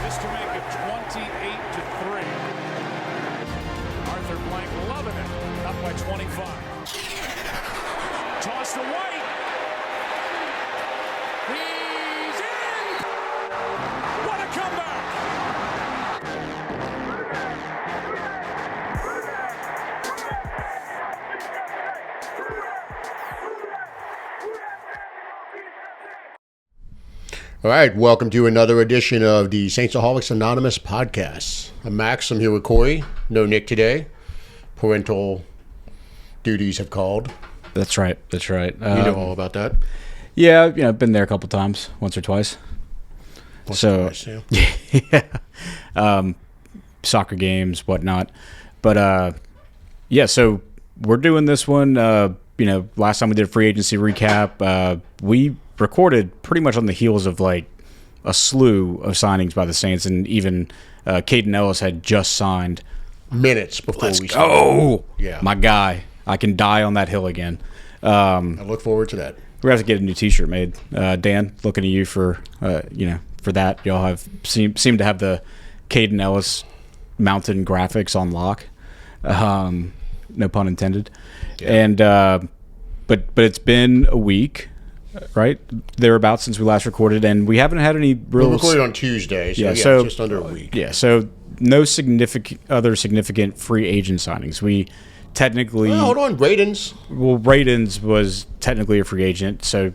This to make it 28-3. Arthur Blank loving it. Up by 25. Toss to White. He's in! What a comeback! All right, welcome to another edition of the Saintsaholics Anonymous podcast. I'm Max, I'm here with Corey. No Nick today. Parental duties have called. That's right. You know all about that? Yeah, I've been there a couple times, once or twice. Once or twice, yeah. Soccer games, whatnot. But, so we're doing this one. Last time we did a free agency recap, we recorded pretty much on the heels of like a slew of signings by the Saints, and even Caden Ellis had just signed minutes before we started. Oh, yeah, my guy! I can die on that hill again. I look forward to that. We're gonna have to get a new T-shirt made. Dan, looking to you for for that. Y'all have seem to have the Caden Ellis mountain graphics on lock. No pun intended. Yeah. And but it's been a week. Right, thereabouts since we last recorded, and we haven't had any real. We recorded on Tuesday, so just under a week. Yeah, so no significant free agent signings. We technically hold on, Radens. Well, Radens was technically a free agent, so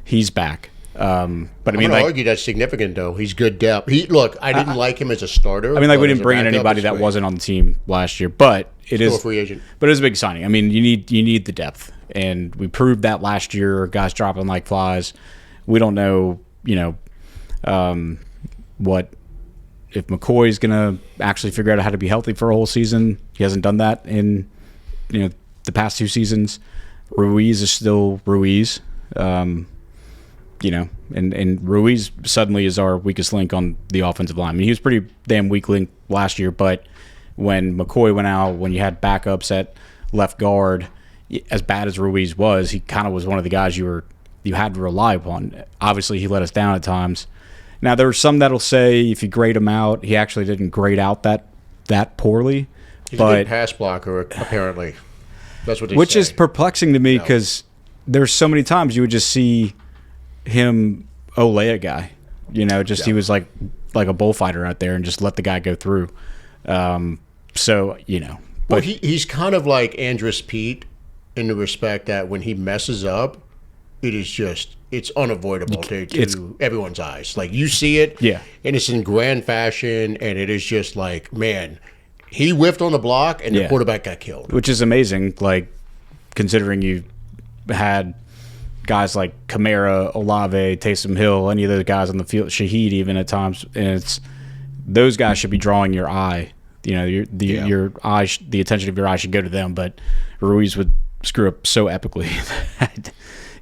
he's back. But I'm gonna argue that's significant, though. He's good depth. I didn't like him as a starter. We didn't bring in anybody that wasn't on the team last year, but it is a free agent. But it is a big signing. I mean, you need the depth, and we proved that last year. Guys dropping like flies. We don't know, what if McCoy's gonna actually figure out how to be healthy for a whole season. He hasn't done that in the past two seasons. Ruiz is still Ruiz. And Ruiz suddenly is our weakest link on the offensive line. I mean, he was pretty damn weak link last year, but when McCoy went out, when you had backups at left guard, as bad as Ruiz was, he kind of was one of the guys you had to rely upon. Obviously, he let us down at times. Now, there are some that'll say if you grade him out, he actually didn't grade out that poorly. He's a good pass blocker, apparently. That's what they say. Which is perplexing to me because there's so many times you would just see him Olay a guy, he was like a bullfighter out there and just let the guy go through. But well, he's kind of like Andrus Pete in the respect that when he messes up, it's unavoidable to everyone's eyes. Like you see it, and it's in grand fashion, and it is just like, man, he whiffed on the block and the quarterback got killed, which is amazing. Like considering you had guys like Kamara, Olave, Taysom Hill, any of those guys on the field, Shaheed even at times, and those guys should be drawing your eye. Your eye, the attention of your eye should go to them. But Ruiz would screw up so epically that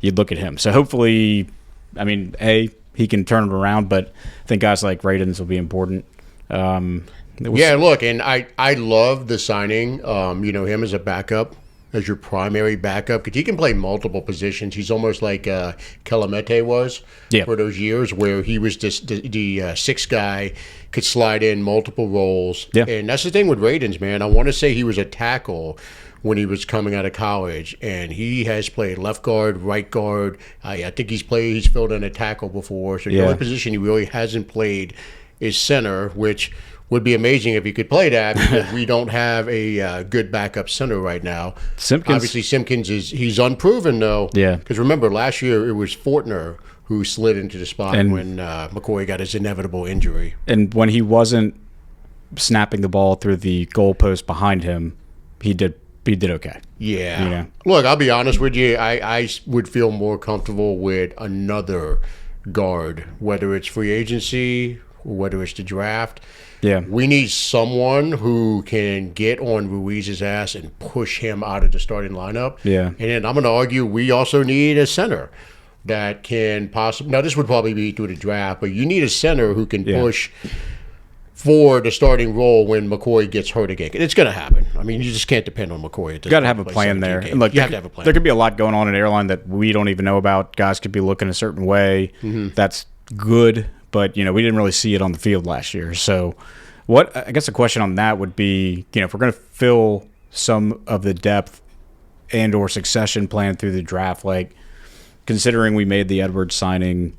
you'd look at him. So hopefully, he can turn it around. But I think guys like Radens will be important. Look, and I love the signing. Him as a backup. As your primary backup, because he can play multiple positions. He's almost like Kelemete was for those years, where he was just the sixth guy, could slide in multiple roles. Yeah. And that's the thing with Radens, man. I want to say he was a tackle when he was coming out of college, and he has played left guard, right guard. I think he's filled in a tackle before. So the only position he really hasn't played is center, which would be amazing if he could play that, because we don't have a good backup center right now. Obviously, Simpkins he's unproven, though. Yeah. Because remember, last year it was Fortner who slid into the spot when McCoy got his inevitable injury. And when he wasn't snapping the ball through the goalpost behind him, he did okay. Yeah. Look, I'll be honest with you. I would feel more comfortable with another guard, whether it's free agency or whether it's the draft. Yeah. We need someone who can get on Ruiz's ass and push him out of the starting lineup. Yeah. And then I'm going to argue we also need a center that can possibly – now, this would probably be through the draft, but you need a center who can push for the starting role when McCoy gets hurt again. It's going to happen. I mean, you just can't depend on McCoy. You got to have a plan there. And look, you have to have a plan. There could be a lot going on in airline that we don't even know about. Guys could be looking a certain way. Mm-hmm. That's good, but we didn't really see it on the field last year. So, I guess the question on that would be, if we're going to fill some of the depth and or succession plan through the draft, like considering we made the Edwards signing,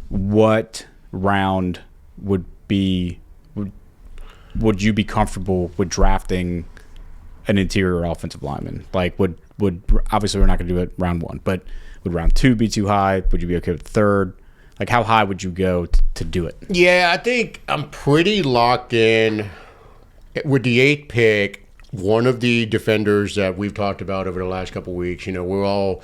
what round would you be comfortable with drafting an interior offensive lineman? Like, would obviously we're not going to do it round 1, but would round 2 be too high? Would you be okay with third? Like, how high would you go to do it? Yeah, I think I'm pretty locked in with the 8th pick. One of the defenders that we've talked about over the last couple of weeks, we're all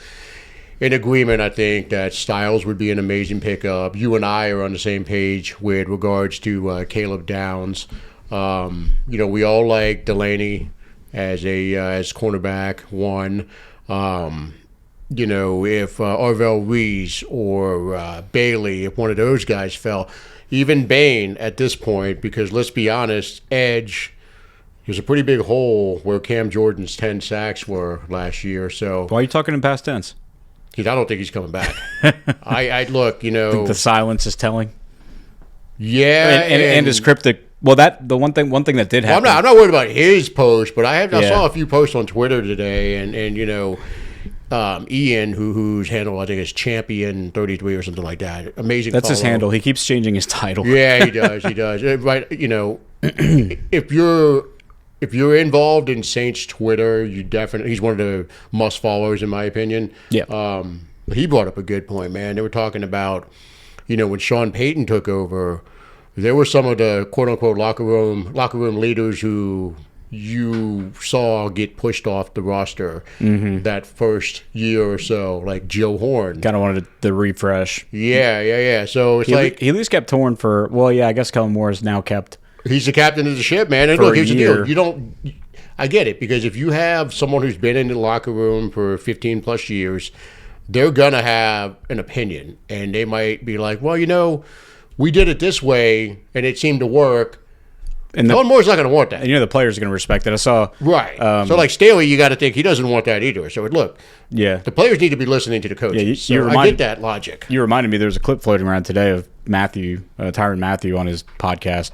in agreement, I think, that Styles would be an amazing pickup. You and I are on the same page with regards to Caleb Downs. We all like Delaney as cornerback 1. If Arvell Reese or Bailey, if one of those guys fell, even Bain at this point, because let's be honest, edge, there's a pretty big hole where Cam Jordan's 10 sacks were last year. So why are you talking in past tense? I don't think he's coming back. I look, think the silence is telling. Yeah, and his cryptic. Well, the one thing that did happen. Well, I'm not worried about his post, but I saw a few posts on Twitter today, and Ian, whose handle I think is Champion 33 or something like that. Amazing. That's follow. his handle. He keeps changing his title. Yeah, he does. He does. Right. If you're involved in Saints Twitter, he's one of the must followers in my opinion. Yeah. He brought up a good point, man. They were talking about, when Sean Payton took over, there were some of the quote unquote locker room leaders who you saw get pushed off the roster that first year or so, like Joe Horn. Kind of wanted the refresh. Yeah. So it's he he at least kept Horn for. Well, yeah, I guess Kellen Moore is now kept. He's the captain of the ship, man. And look, here's the deal. I get it, because if you have someone who's been in the locker room for 15 plus years, they're going to have an opinion. And they might be like, well, we did it this way and it seemed to work. And Kellen Moore's not going to want that. And the players are going to respect that. I saw. Right. So like Staley, you got to think he doesn't want that either. So the players need to be listening to the coaches. Yeah, I get that logic. You reminded me, there was a clip floating around today of Matthew, Tyrann Mathieu on his podcast.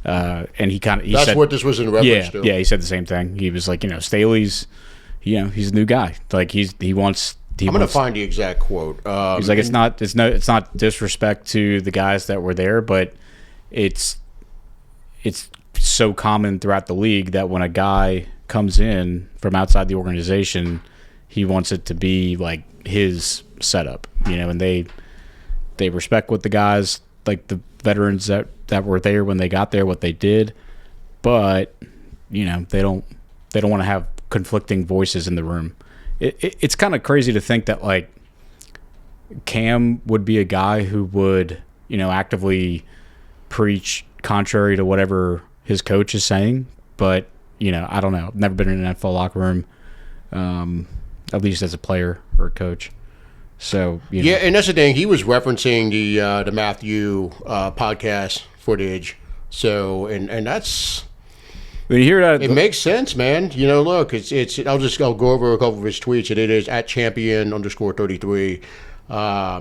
And he said, what this was in reference to. Yeah, he said the same thing. He was like, Staley's, he's a new guy. Like he wants. I'm going to find the exact quote. He's like, it's not disrespect to the guys that were there, but it's so common throughout the league that when a guy comes in from outside the organization, he wants it to be like his setup, and they respect what the guys, like the veterans that were there when they got there, what they did, but they don't want to have conflicting voices in the room. It's kind of crazy to think that like Cam would be a guy who would actively preach contrary to whatever his coach is saying, but I don't know. I've never been in an NFL locker room, at least as a player or a coach. So yeah, and that's the thing. He was referencing the Matthew podcast footage. So and that's. When you hear that, it makes sense, man. Look, I'll go over a couple of his tweets. And it is at champion_33.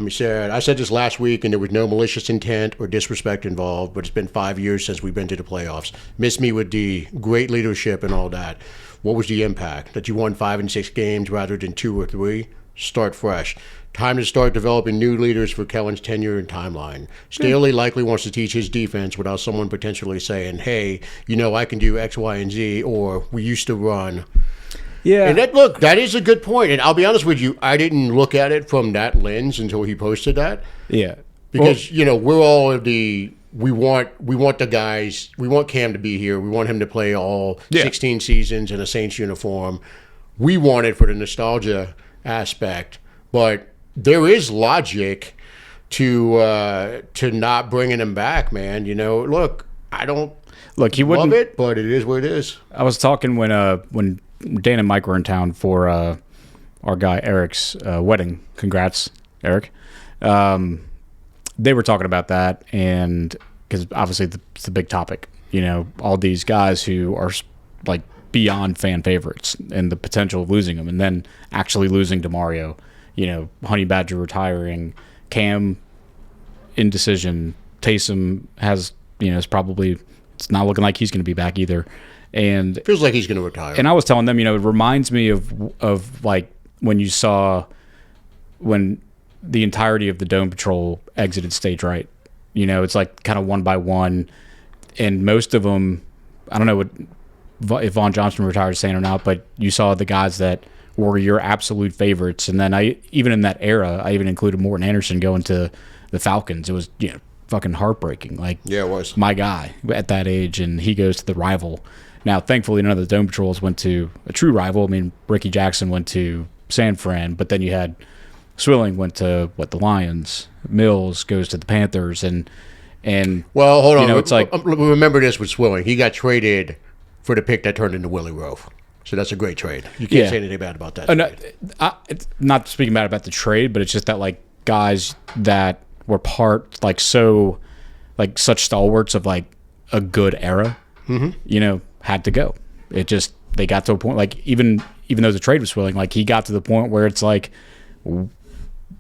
He said, I said this last week, and there was no malicious intent or disrespect involved, but it's been 5 years since we've been to the playoffs. Miss me with the great leadership and all that. What was the impact? That you won 5 and 6 games rather than 2 or 3? Start fresh. Time to start developing new leaders for Kellen's tenure and timeline. Staley likely wants to teach his defense without someone potentially saying, hey, I can do X, Y, and Z, or we used to run. Yeah. And that is a good point. And I'll be honest with you, I didn't look at it from that lens until he posted that. Yeah. Because, we're all of the we want the guys, we want Cam to be here. We want him to play all 16 seasons in a Saints uniform. We want it for the nostalgia aspect. But there is logic to not bringing him back, man. Look, I don't love it, but it is what it is. I was talking when Dan and Mike were in town for our guy Eric's wedding. Congrats, Eric. They were talking about that, and because obviously it's a big topic. All these guys who are like beyond fan favorites, and the potential of losing them, and then actually losing to Mario. Honey Badger retiring, Cam indecision, Taysom has, is probably, it's not looking like he's going to be back either. And feels like he's going to retire. And I was telling them, it reminds me of like when you saw when the entirety of the Dome Patrol exited stage right. It's like kind of one by one, and most of them, I don't know if Vaughn Johnson retired saying or not, but you saw the guys that were your absolute favorites. And then even in that era, I even included Morton Anderson going to the Falcons. It was fucking heartbreaking. Like, yeah, it was my guy at that age, and he goes to the rival. Now, thankfully, none of the Dome Patrols went to a true rival. I mean, Ricky Jackson went to San Fran, but then you had Swilling went to the Lions. Mills goes to the Panthers, and well, hold on. It's like, remember this with Swilling. He got traded for the pick that turned into Willie Rove. So that's a great trade. You can't say anything bad about that. No, it's not speaking bad about the trade, but it's just that like guys that were such stalwarts of like a good era, had to go. It just, they got to a point, like even though the trade was Swilling, like he got to the point where it's like,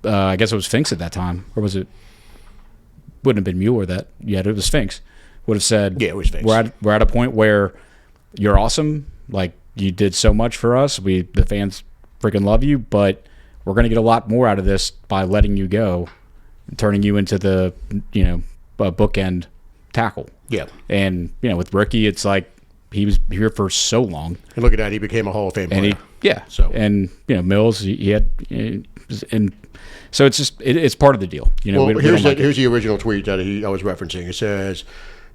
I guess it was Finks at that time, or was it? Wouldn't have been Mueller that. Yeah, it was Finks. Would have said, yeah, it was Finks. We're at a point where you're awesome. Like, you did so much for us. The fans freaking love you, but we're going to get a lot more out of this by letting you go, and turning you into the bookend tackle. Yeah, and with Ricky, it's like he was here for so long. And look at that, he became a Hall of Fame player. Mills, he had, and so it's just it's part of the deal. Here's the original tweet that I was referencing. It says,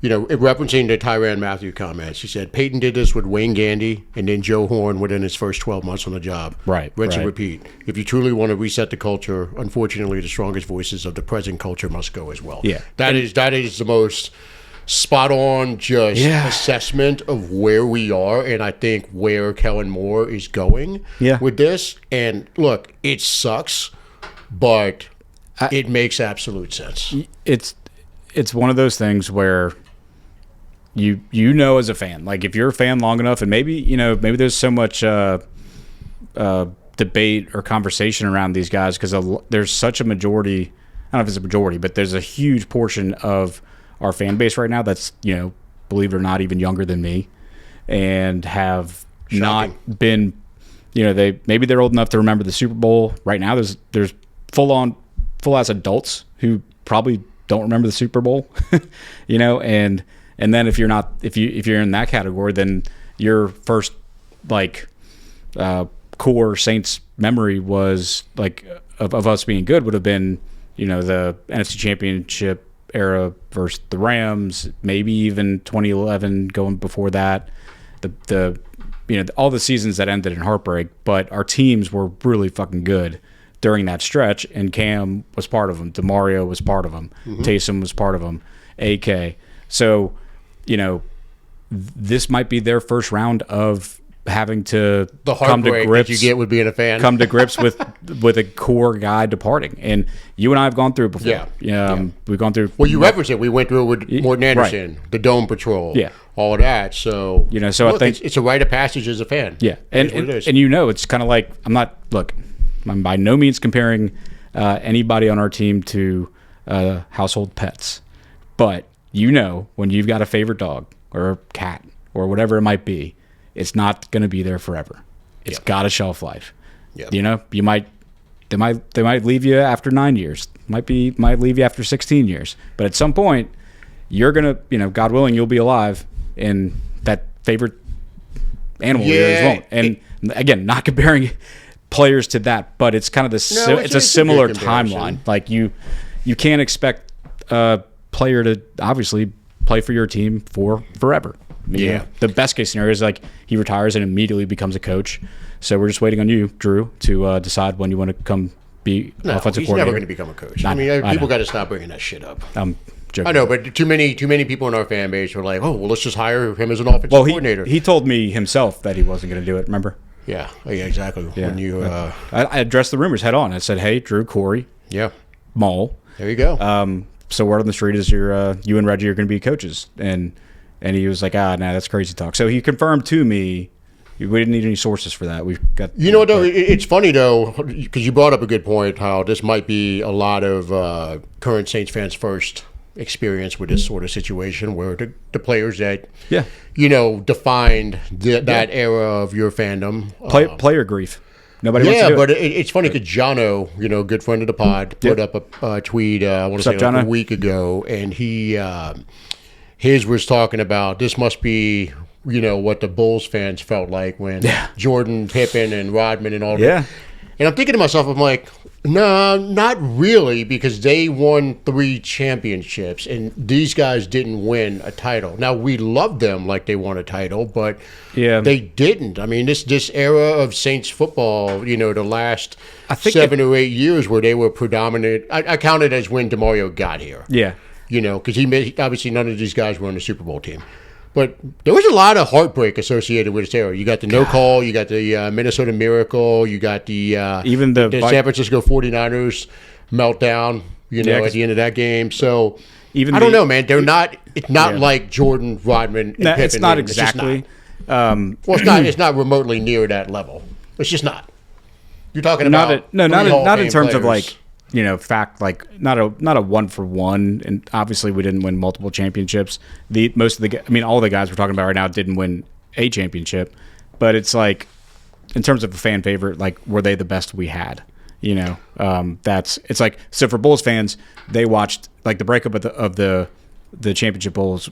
referencing the Tyrann Mathieu comments, he said, Peyton did this with Wayne Gandy and then Joe Horn within his first 12 months on the job. Right. Rinse and repeat. If you truly want to reset the culture, unfortunately, the strongest voices of the present culture must go as well. Yeah. That is the most spot on assessment of where we are, and I think where Kellen Moore is going with this. And look, it sucks, but it makes absolute sense. It's one of those things where you as a fan, like if you're a fan long enough, and maybe there's so much debate or conversation around these guys because there's such a majority. I don't know if it's a majority, but there's a huge portion of our fan base right now that's believe it or not, even younger than me, and have not been, they're old enough to remember the Super Bowl. Right now, there's full ass adults who probably don't remember the Super Bowl, and then if you're in that category, then your first core Saints memory was like of us being good would have been the NFC Championship era versus the Rams, maybe even 2011 going before that, the all the seasons that ended in heartbreak, but our teams were really fucking good during that stretch, and Cam was part of them, DeMario was part of them, Taysom was part of them, AK. So this might be their first round of having to come to grips. That you get with being a fan. Come to grips with a core guy departing, and you and I have gone through it before. We've gone through. Well, you referenced it. We went through it with Morton Anderson, the Dome Patrol, all of that. So so look, I think it's a rite of passage as a fan. Yeah, and it's kind of like I'm by no means comparing anybody on our team to household pets, but when you've got a favorite dog or a cat or whatever it might be, it's not going to be there forever. It's got a shelf life. Yep. They might leave you after 9 years. Might leave you after 16 years. But at some point, you're gonna, God willing, you'll be alive, and that favorite animal of yours won't. And again, not comparing players to that, but it's kind of it's a similar timeline. Like you can't expect a player to obviously play for your team for forever. The best case scenario is like he retires and immediately becomes a coach. So we're just waiting on you, Drew, to decide when you want to come be offensive coordinator. He's never going to become a coach. People got to stop bringing that shit up. I'm joking. I know, but too many people in our fan base were like, "Oh, well, let's just hire him as an offensive coordinator." He told me himself that he wasn't going to do it. Remember? Yeah, exactly. Yeah. When you, I addressed the rumors head on. I said, "Hey, Drew, Corey, Maul. There you go." So word on the street is you and Reggie are going to be coaches, and he was like, that's crazy talk. So he confirmed to me. We didn't need any sources for that. We've got. What though? It's funny though, because you brought up a good point. How this might be a lot of current Saints fans' first experience with this sort of situation where the players that, Yeah. defined that era of your fandom. Player grief. Nobody wants to do but it. it's funny because Jono, good friend of the pod, put up a tweet, I want to say like a week ago, and his was talking about this must be, what the Bulls fans felt like when Jordan, Pippen, and Rodman and all that. And I'm thinking to myself, I'm like, no, not really, because they won 3 championships, and these guys didn't win a title. Now, we love them like they won a title, but they didn't. I mean, this era of Saints football, the last 7 or 8 years where they were predominant, I count it as when DeMario got here. Yeah. Because obviously none of these guys were on the Super Bowl team. But there was a lot of heartbreak associated with this era. You got the no call, you got the Minnesota Miracle, you got the even the San Francisco 49ers meltdown, at the end of that game. So I don't know, man. They're not. It's not like Jordan, Rodman, and Pippen. It's not exactly. It's not remotely near that level. It's just not. You're talking about not in terms of like. Fact, like not a 1-for-1, and obviously we didn't win multiple championships. All the guys we're talking about right now didn't win a championship, but it's like in terms of a fan favorite, like were they the best we had? It's like so for Bulls fans, they watched like the breakup of the championship Bulls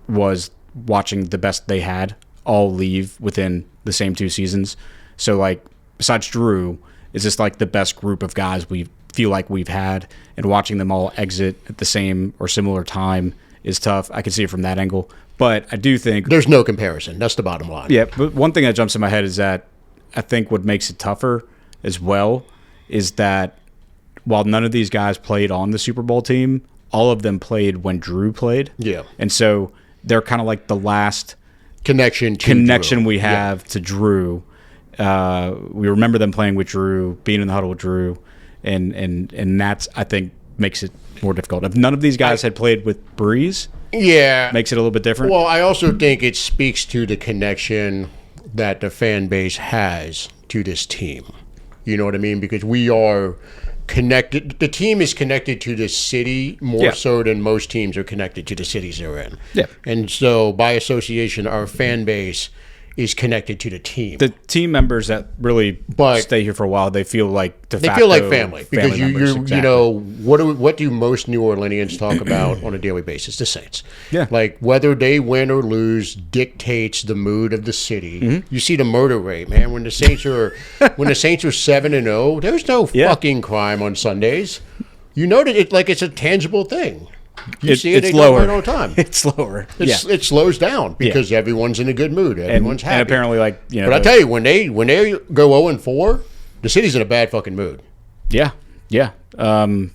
was watching the best they had all leave within the same 2 seasons. So like besides Drew, is this like the best group of guys we feel like we've had, and watching them all exit at the same or similar time is tough. I can see it from that angle, but I do think there's no comparison. That's the bottom line. Yeah, but one thing that jumps in my head is that I think what makes it tougher as well is that while none of these guys played on the Super Bowl team, all of them played when Drew played. Yeah, and so they're kind of like the last connection we have to Drew. We remember them playing with Drew, being in the huddle with Drew. And that's, I think, makes it more difficult. If none of these guys had played with Breeze, makes it a little bit different. Well, I also think it speaks to the connection that the fan base has to this team. You know what I mean? Because we are connected. The team is connected to the city more so than most teams are connected to the cities they're in. Yeah. And so, by association, our fan base is connected to the team. The team members that really stay here for a while, they feel like they feel like family because what do most New Orleanians talk about on a daily basis? The Saints. Yeah. Like whether they win or lose dictates the mood of the city. Mm-hmm. You see the murder rate, man. When the Saints are 7-0, there's no fucking crime on Sundays. You know that it's a tangible thing. You see it lower all the time. It's lower. It slows down because everyone's in a good mood. Everyone's happy. And apparently, But I tell you, when they go 0-4, the city's in a bad fucking mood. Yeah. There were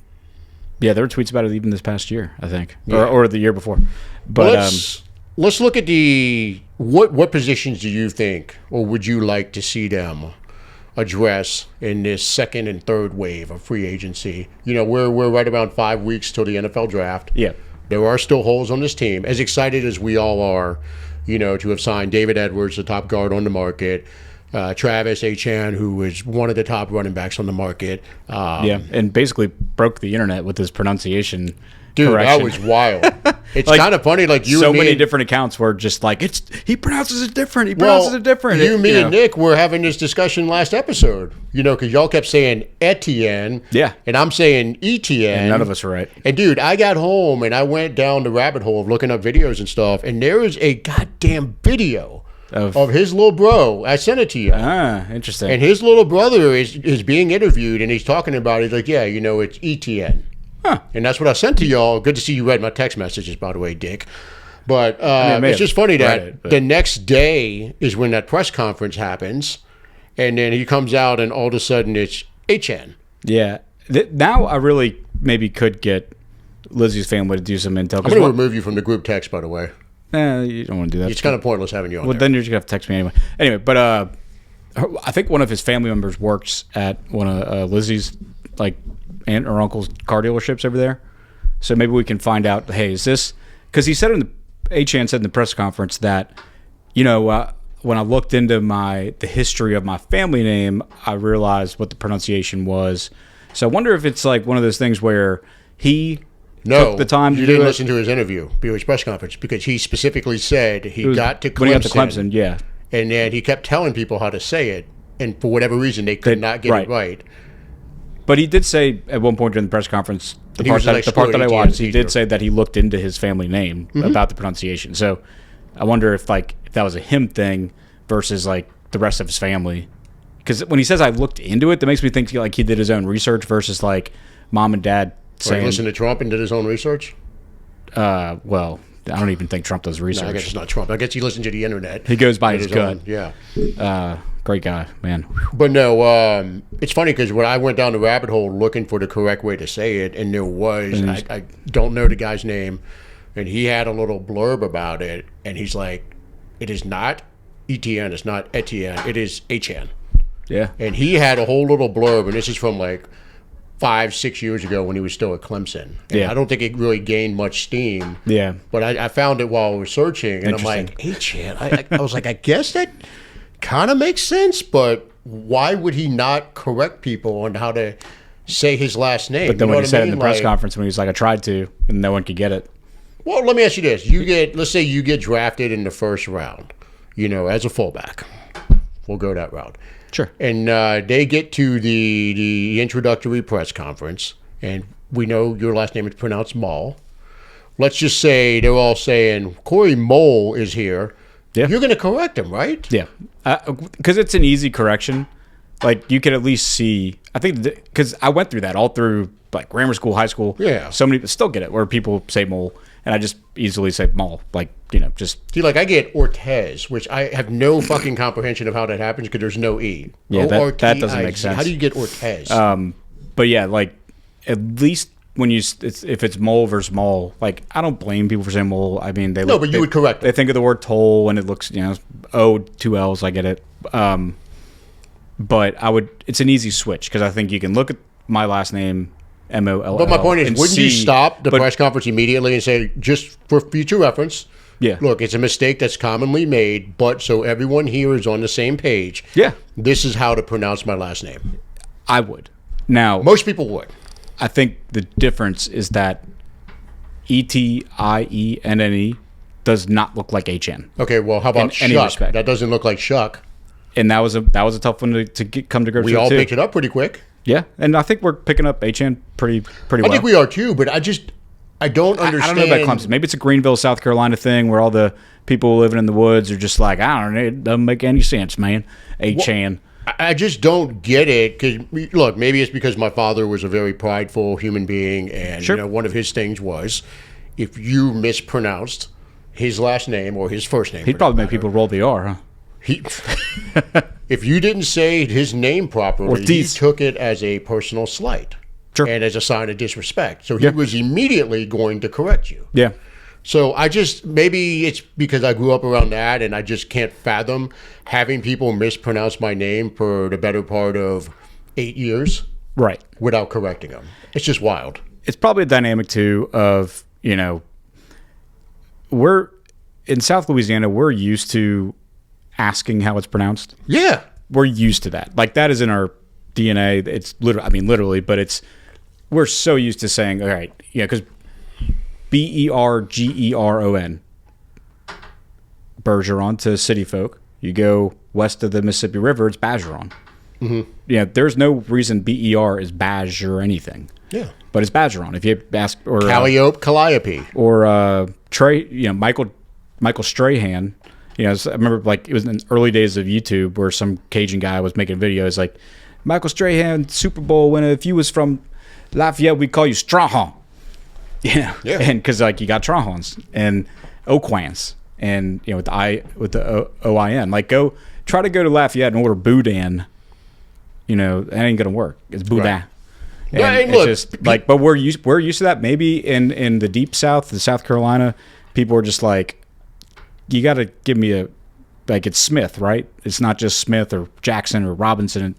tweets about it even this past year, I think, or the year before. But let's look at what positions do you think, or would you like to see them address in this second and third wave of free agency? We're right around 5 weeks till the NFL draft. Yeah. There are still holes on this team. As excited as we all are, to have signed David Edwards, the top guard on the market, Travis Etienne, who is one of the top running backs on the market. And basically broke the internet with his pronunciation. Dude, correction. that was wild. It's kind of funny, like you so and me. So many different accounts were just like, he pronounces it different. He pronounces it different. Me and Nick were having this discussion last episode, because y'all kept saying Etienne. Yeah. And I'm saying Etienne. And none of us are right. And dude, I got home and I went down the rabbit hole of looking up videos and stuff, and there is a goddamn video of his little bro. I sent it to you. Ah, interesting. And his little brother is being interviewed, and he's talking about it. He's like, it's Etienne. Huh. And that's what I sent to y'all. Good to see you read my text messages, by the way, Dick. But it's just funny that the next day is when that press conference happens, and then he comes out, and all of a sudden it's HN. Yeah. Now I really maybe could get Lizzie's family to do some intel. I'm going to remove you from the group text, by the way. You don't want to do that. It's kind of pointless having you on there. Then you're just going to have to text me anyway. Anyway, but I think one of his family members works at one of Lizzie's, aunt or uncle's car dealerships over there. So maybe we can find out, hey, is this... Because he said Achan said in the press conference that, when I looked into the history of my family name, I realized what the pronunciation was. So I wonder if it's like one of those things where he No, took the time to you do didn't it. listen to his interview, his press conference, because he specifically said he got to Clemson. When he got to Clemson, yeah. And then he kept telling people how to say it, and for whatever reason, they could not get it right. But he did say at one point during the press conference, the He part was that, like, the part screw that I AT&T watched, he did teacher. say that he looked into his family name about the pronunciation. So I wonder if that was a him thing versus like the rest of his family. Because when he says I looked into it, that makes me think like he did his own research versus like mom and dad So he saying, listened to Trump and did his own research? well, I don't even think Trump does research. No, I guess it's not Trump. I guess he listened to the internet. He goes by Did his gut. own, yeah. Great guy, man. But no, it's funny because when I went down the rabbit hole looking for the correct way to say it, and there was, I don't know the guy's name, and he had a little blurb about it, and he's like, it is not Etienne, it's not Etienne, it is Etienne. Yeah. And he had a whole little blurb, and this is from like 5-6 years ago when he was still at Clemson. And Yeah. I don't think it really gained much steam. Yeah. But I found it while I was searching, and I'm like, Etienne. I was like, I guess that kind of makes sense, but why would he not correct people on how to say his last name? But then You know when he what I said it in mean? the press Like, conference when he was like, I tried to, and no one could get it. well, let me ask you this: let's say you get drafted in the first round, as a fullback. We'll go that route. Sure. And they get to the introductory press conference, and we know your last name is pronounced Mall. Let's just say they're all saying Corey Mole is here. Yeah. You're going to correct him, right? Yeah, because it's an easy correction. Like you could at least see. I think because I went through that all through like grammar school, high school. Yeah. So many still get it where people say mole, and I just easily say mole. Like just See, like I get Ortez, which I have no fucking comprehension of how that happens because there's no E. Yeah, that doesn't O-R-T-I-Z. make sense. How do you get Ortez? But yeah, like at least when if it's mole versus mole, like I don't blame people for saying mole. I mean, No, but you would correct They think of the word toll and it looks, O, 2 L's. I get it. But it's an easy switch because I think you can look at my last name, Moll. But my point is, and wouldn't you see- stop the but- press conference immediately and say, just for future reference, Yeah. look, it's a mistake that's commonly made, but so everyone here is on the same page, Yeah, this is how to pronounce my last name. I would. Now, Most people would. I think the difference is that Etienne does not look like HN. Okay, well, how about In any Shuck? respect. That doesn't look like Shuck. And that was a tough one to come to grips We with all too. picked it up pretty quick. Yeah, and I think we're picking up HN pretty well. I think we are too, but I don't understand. I don't know about Clemson. Maybe it's a Greenville, South Carolina thing where all the people living in the woods are just like, I don't know, it doesn't make any sense, man. HN. I just don't get it because, look, maybe it's because my father was a very prideful human being, and Sure. one of his things was if you mispronounced his last name or his first name, He'd probably make people roll the R, huh? He, if you didn't say his name properly, he Ortiz. took it as a personal slight Sure. and as a sign of disrespect. So he was immediately going to correct you. Yeah. So maybe it's because I grew up around that and I just can't fathom having people mispronounce my name for the better part of 8 years Right. without correcting them. It's just wild. It's probably a dynamic too of, we're in South Louisiana, we're used to asking how it's pronounced. Yeah. We're used to that. Like that is in our DNA. It's literally, but we're so used to saying, all right, because Bergeron, Bergeron to city folk. You go west of the Mississippi River, it's Bergeron. Mm-hmm. Yeah, there's no reason BER is Badge or anything. Yeah. But it's Bergeron. If you ask or Calliope. or Trey, Michael Strahan. I remember like it was in the early days of YouTube where some Cajun guy was making videos like Michael Strahan, Super Bowl winner. If you was from Lafayette, we'd call you Strahan. Yeah. And because like you got Trahans and Oquans and with the OIN. Like go try to go to Lafayette and order Boudin. That ain't gonna work. It's Boudin. Right. And Yeah, and it's look, just like, but we're used to that. Maybe in the deep South, the South Carolina, people are just like, you got to give me it's Smith, right? It's not just Smith or Jackson or Robinson.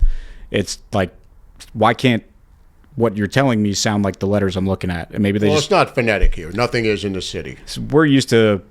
It's like, why can't what you're telling me sound like the letters I'm looking at? And maybe It's not phonetic here. Nothing is in the city. we're used to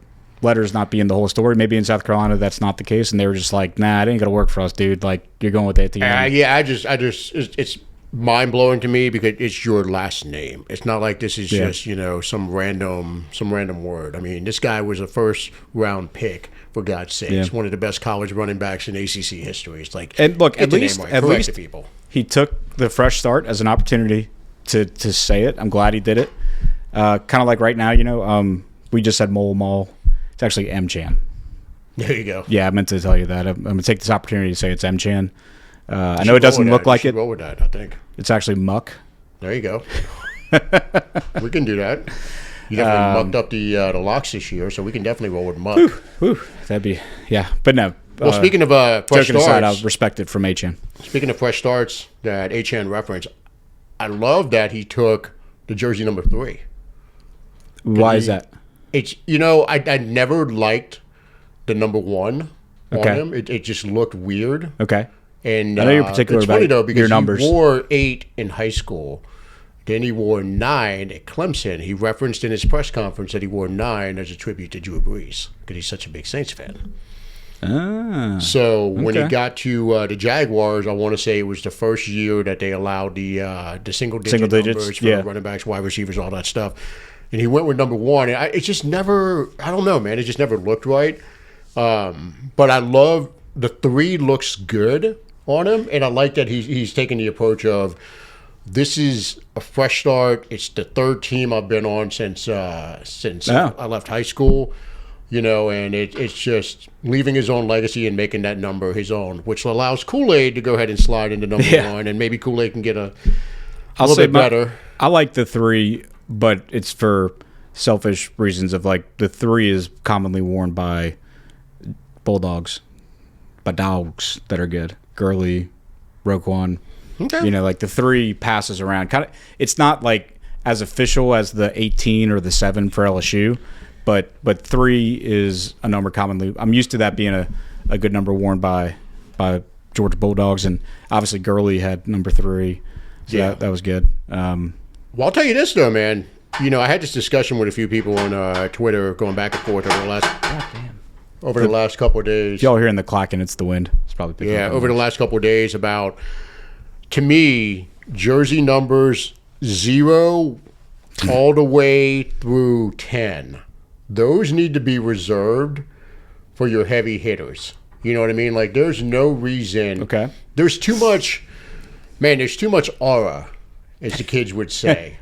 letters not being the whole story. Maybe in South Carolina that's not the case, and they were just like, nah, it ain't gonna work for us, dude. Like you're going with ATM. Yeah, it's mind blowing to me because it's your last name. It's not like this is Yeah. just some random word. I mean, this guy was a first round pick, for God's sake. Yeah. He's one of the best college running backs in ACC history. It's like, And look, get at the name least right. at Correct least the people. he took the fresh start as an opportunity to say it. I'm glad he did it. Kind of like right now, we just said Mole Mall. It's actually M-Chan. There you go. Yeah, I meant to tell you that. I'm going to take this opportunity to say it's M-Chan. I know it doesn't look like it. Roll with that, I think. It's actually Muck. There you go. We can do that. You definitely mucked up the locks this year, so we can definitely roll with Muck. Whew, that'd be, yeah. But no. Well, speaking of fresh joking aside, I starts, respect it from H-N. speaking of fresh starts that HN reference, I love that he took the jersey number 3. Why is that? It's I never liked the number 1 on Okay. him. It just looked weird. Okay. And I know you're particular it's funny about though because your numbers. he wore 8 in high school. Then he wore 9 at Clemson. He referenced in his press conference that he wore 9 as a tribute to Drew Brees because he's such a big Saints fan. Ah. So when he Okay. got to the Jaguars, I want to say it was the first year that they allowed the single Single digits, numbers for yeah. running backs, wide receivers, all that stuff. And he went with number 1. And it just never, I don't know, man. It just never looked right. But I love the 3 looks good on him, and I like that he's taking the approach of this is a fresh start. It's the 3rd team I've been on since Yeah. I left high school. And it's just leaving his own legacy and making that number his own, which allows Kool-Aid to go ahead and slide into number Yeah. 1, and maybe Kool-Aid can get a I'll little say bit better. I like the 3, but it's for selfish reasons of like the 3 is commonly worn by bulldogs, by dogs that are good. Gurley, Roquan. Okay. Like the 3 passes around. Kind of, it's not like as official as the 18 or the 7 for LSU, but 3 is a number commonly. I'm used to that being a good number worn by Georgia Bulldogs, and obviously Gurley had number 3. So Yeah. that was good. Well, I'll tell you this though, man. I had this discussion with a few people on Twitter, going back and forth over the last couple of days. If y'all hearing the clacking, it's the wind. It's probably picking Yeah, up. over the last couple of days about, to me, jersey numbers 0 all the way through 10. Those need to be reserved for your heavy hitters. You know what I mean? Like, there's no reason. Okay. There's too much aura, as the kids would say.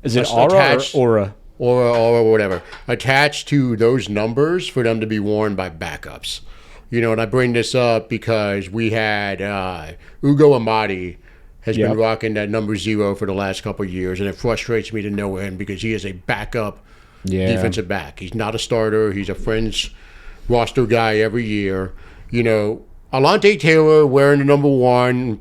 Is it Let's aura attach- or aura? or whatever, attached to those numbers for them to be worn by backups. And I bring this up because we had Ugo Amadi has been Yep. rocking that number 0 for the last couple of years, and it frustrates me to no end because he is a backup defensive back. He's not a starter. He's a fringe roster guy every year. Alante Taylor wearing the number 1,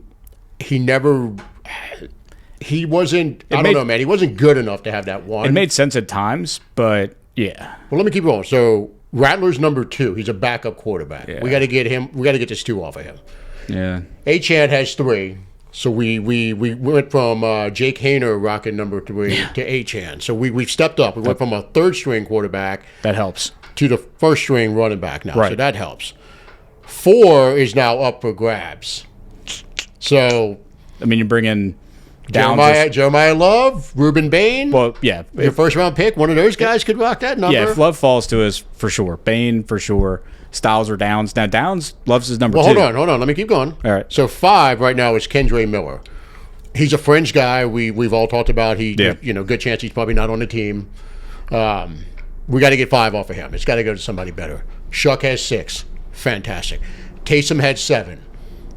he wasn't, I don't know, man. He wasn't good enough to have that 1. It made sense at times, but yeah. Well, let me keep going. So Rattler's number 2. He's a backup quarterback. Yeah. We got to get him. We got to get this 2 off of him. Yeah. Achad has 3. So we went from Jake Hayner rocking number 3 to Achad. So we've stepped up. We went from a 3rd string quarterback That helps. to the 1st string running back now. So Right. that helps. 4 is now up for grabs. So I mean, you bring in Downs. Jeremiah Love, Ruben Bain, Well, yeah. your 1st round pick. One of those guys could rock that number. Yeah, if Love falls to us, for sure. Bain, for sure. Styles or Downs. Now, Downs loves his number 2. Hold on. Let me keep going. All right. So 5 right now is Kendra Miller. He's a fringe guy. We've all talked about. Good chance he's probably not on the team. We got to get 5 off of him. It's got to go to somebody better. Shuck has 6. Fantastic. Taysom had 7.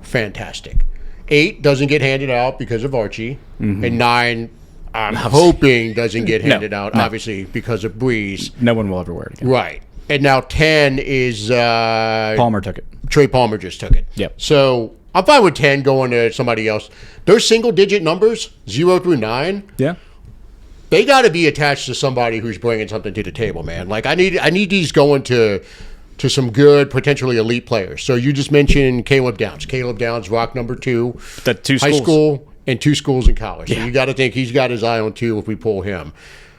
Fantastic. 8 doesn't get handed out because of Archie. And 9, I'm hoping doesn't get handed out, obviously, because of Breeze. No one will ever wear it again. Right. And now 10 is Palmer took it. Trey Palmer just took it. Yep. So I'm fine with 10 going to somebody else. Those single-digit numbers, 0 through 9, Yeah. they got to be attached to somebody who's bringing something to the table, man. Like I need these going to some good, potentially elite players. So you just mentioned Caleb Downs. Caleb Downs, rock number 2, The 2 high schools. school and 2 schools in college. So you got to think he's got his eye on 2 if we pull him.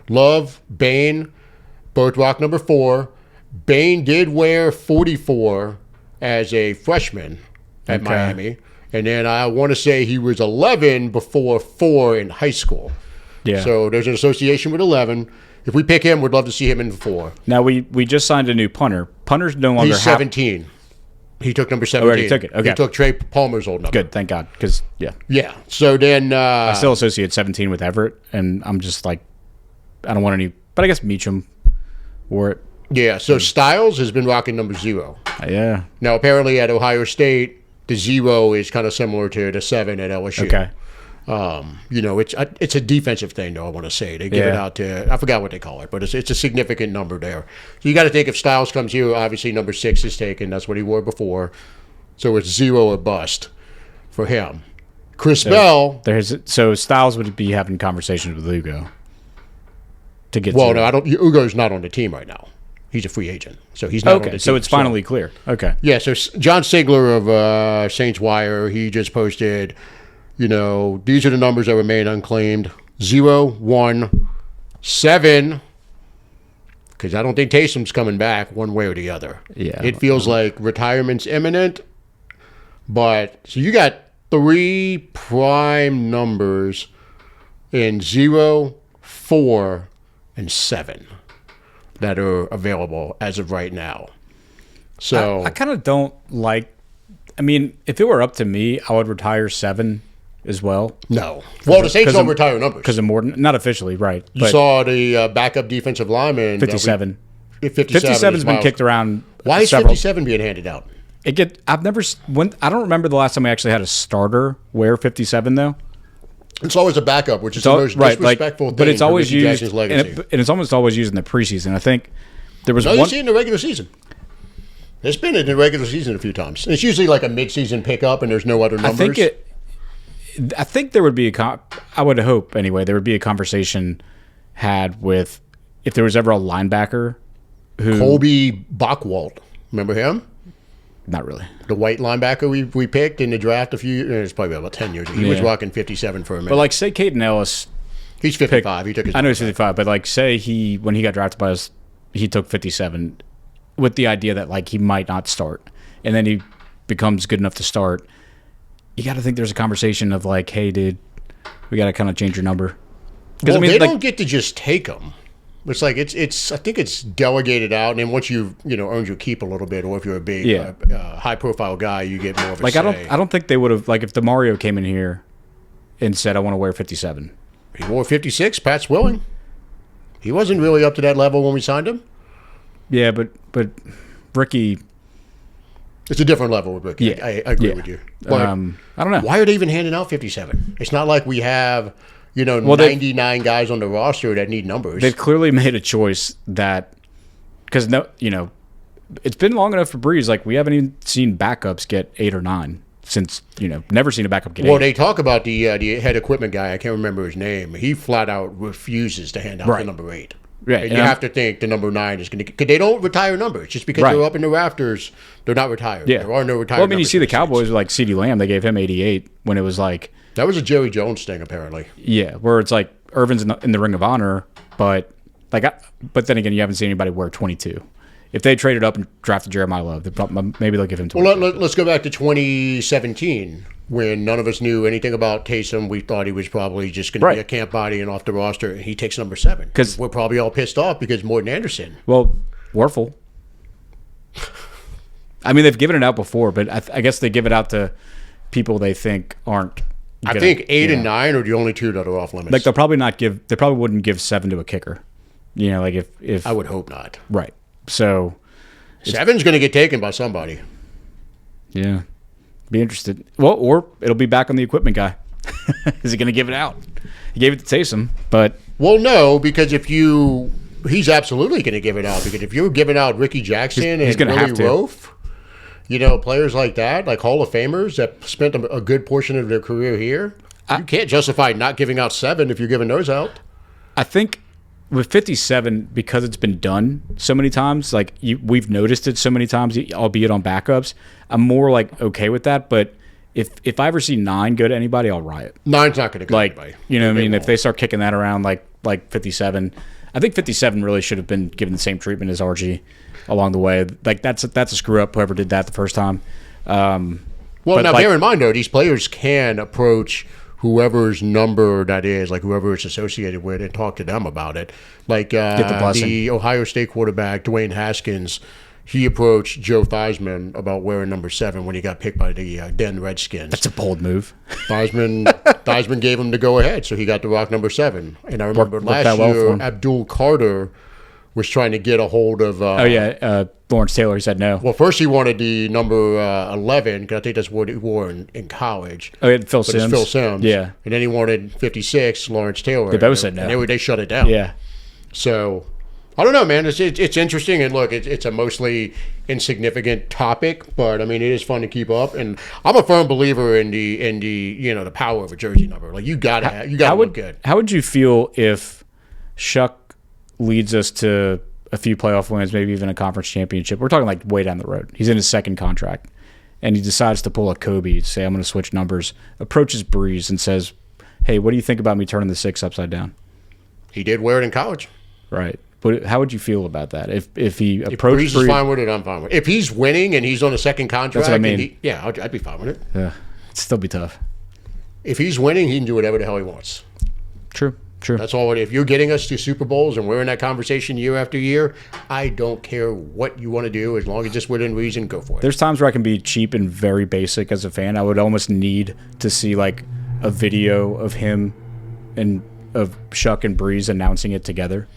Love, Bain, both rock number 4. Bain did wear 44 as a freshman at Miami, And then I want to say he was 11 before 4 in high school. Yeah. So there's an association with 11. If we pick him, we'd love to see him in 4. Now we just signed a new punter. Punters no longer He's 17. He took number 17. already took it. Okay. He took Trey Palmer's old number. Good, thank God. Because Yeah. So then I still associate 17 with Everett, and I'm just like, I don't want any. But I guess Meacham wore it. yeah, so Styles has been rocking number 0. Yeah. Now apparently at Ohio State, the 0 is kind of similar to the 7 at LSU. Okay. It's a defensive thing, though. I want to say they give it out to, I forgot what they call it, but it's a significant number there. So you got to think if Styles comes here, obviously number 6 is taken. That's what he wore before. So it's 0 or bust for him. Chris Bell. So Styles would be having conversations with Ugo to get. Well, no, I don't. Ugo's not on the team right now. He's a free agent, so he's not on the team. So it's finally clear. Okay. Yeah. So John Sigler of Saints Wire, he just posted. These are the numbers that remain unclaimed: 0, 1, 7. Because I don't think Taysom's coming back one way or the other. Yeah. It feels like retirement's imminent. But so you got 3 prime numbers in 0, 4, and 7 that are available as of right now. So I kind of don't like. I mean, if it were up to me, I would retire 7 as well. no. Well, the Saints don't retire numbers. Because of more, not officially, right? You saw the backup defensive lineman. 57. 57's has been kicked around. Why is several. 57 being handed out? I don't remember the last time we actually had a starter wear 57 though. It's always a backup, which is the most disrespectful thing. But it's always Ricky used, Jackson's legacy. and it's almost always used in the preseason. I think there was No, one. you see it in the regular season. It's been in the regular season a few times. It's usually like a mid-season pickup, and there's no other numbers. I think there would be I would hope anyway. There would be a conversation had with if there was ever a linebacker who Colby Bachwald. Remember him? Not really. The white linebacker we picked in the draft it's probably about 10 years ago. He was rocking 57 for a minute. But like say Caden Ellis. He's 55. He took his. I know he's 55, but like say when he got drafted by us, he took 57 with the idea that like he might not start, and then he becomes good enough to start. You got to think there's a conversation of like, hey, dude, we got to kind of change your number. Well, they don't get to just take them. It's like it's. I think it's delegated out, and then once you've earned your keep a little bit, or if you're a big high profile guy, you get more of a say. I don't think they would have like if DeMario came in here and said I want to wear 57. He wore 56. Pat Swilling. He wasn't really up to that level when we signed him. Yeah, but Ricky. It's a different level with Ricky. Yeah, I agree with you. But I don't know. Why are they even handing out 57? It's not like we have 99 guys on the roster that need numbers. They've clearly made a choice that because it's been long enough for Breeze. Like we haven't even seen backups get 8 or 9 since never seen a backup get 8. Well, they talk about the head equipment guy. I can't remember his name. He flat out refuses to hand out the number 8. Right. And you have to think the number 9 is going to – because they don't retire numbers. Just because they're up in the rafters, they're not retired. Yeah. There are no retired numbers. Well, I mean, you see the Saints. Cowboys with like CeeDee Lamb. They gave him 88 when it was like – that was a Jerry Jones thing, apparently. Yeah, where it's like Irvin's in the Ring of Honor, but then again, you haven't seen anybody wear 22. If they traded up and drafted Jeremiah Love, maybe they'll give him 22. Well, let's go back to 2017 when none of us knew anything about Taysom. We thought he was probably just going to be a camp body and off the roster, and he takes number 7. Because we're probably all pissed off because Morton Anderson. Well, Warfel. I mean, they've given it out before, but I guess they give it out to people they think aren't. I think 8 and 9 are the only 2 that are off limits. Like they probably wouldn't give 7 to a kicker. Like if I would hope not. Right. So 7's going to get taken by somebody. Yeah. Be interested. Well, or it'll be back on the equipment guy. Is he going to give it out? He gave it to Taysom, but well, no, because he's absolutely going to give it out because if you're giving out Ricky Jackson and Willie Roaf, players like that, like Hall of Famers that spent a good portion of their career here, you can't justify not giving out 7 if you're giving those out. I think with 57, because it's been done so many times, like we've noticed it so many times, albeit on backups, I'm more like okay with that. But if I ever see 9 go to anybody, I'll riot. 9's not going to go to anybody. You know what I mean? If they start kicking that around like 57, I think 57 really should have been given the same treatment as RG along the way. Like that's a screw up, whoever did that the first time. Well, Well, But, now like, bear in mind though, these players can approach whoever's number that is, like whoever it's associated with, and talk to them about it. Like the blessing. the Ohio State quarterback Dwayne Haskins, he approached Joe Theismann about wearing number 7 when he got picked by the Den Redskins. That's a bold move. Theismann gave him the go ahead, so he got to rock number 7. And I remember Worked last that well for year, him. Abdul Carter was trying to get a hold of. Lawrence Taylor, he said no. Well, first he wanted the number 11, because I think that's what he wore in college. Oh, yeah, Phil But it's Simms. Phil Simms. Yeah. And then he wanted 56, Lawrence Taylor. They both said no. And they shut it down. Yeah. So, I don't know, man. It's interesting. And look, it's a mostly insignificant topic, but I mean, it is fun to keep up. And I'm a firm believer in the power of a jersey number. Like, you gotta look good. How would you feel if Shuck leads us to a few playoff wins, maybe even a conference championship? We're talking like way down the road. He's in his second contract, and he decides to pull a Kobe, say, I'm going to switch numbers, approaches Breeze and says, hey, what do you think about me turning the 6 upside down? He did wear it in college. Right. But how would you feel about that? If he If approached Breeze is fine with it, I'm fine with it. If he's winning and he's on a second contract, That's what I mean. I'd be fine with it. Yeah, it'd still be tough. If he's winning, he can do whatever the hell he wants. True. That's all. If you're getting us to Super Bowls and we're in that conversation year after year, I don't care what you want to do, as long as it's within reason, go for it. There's times where I can be cheap and very basic as a fan. I would almost need to see like a video of him and of Shuck and Breeze announcing it together.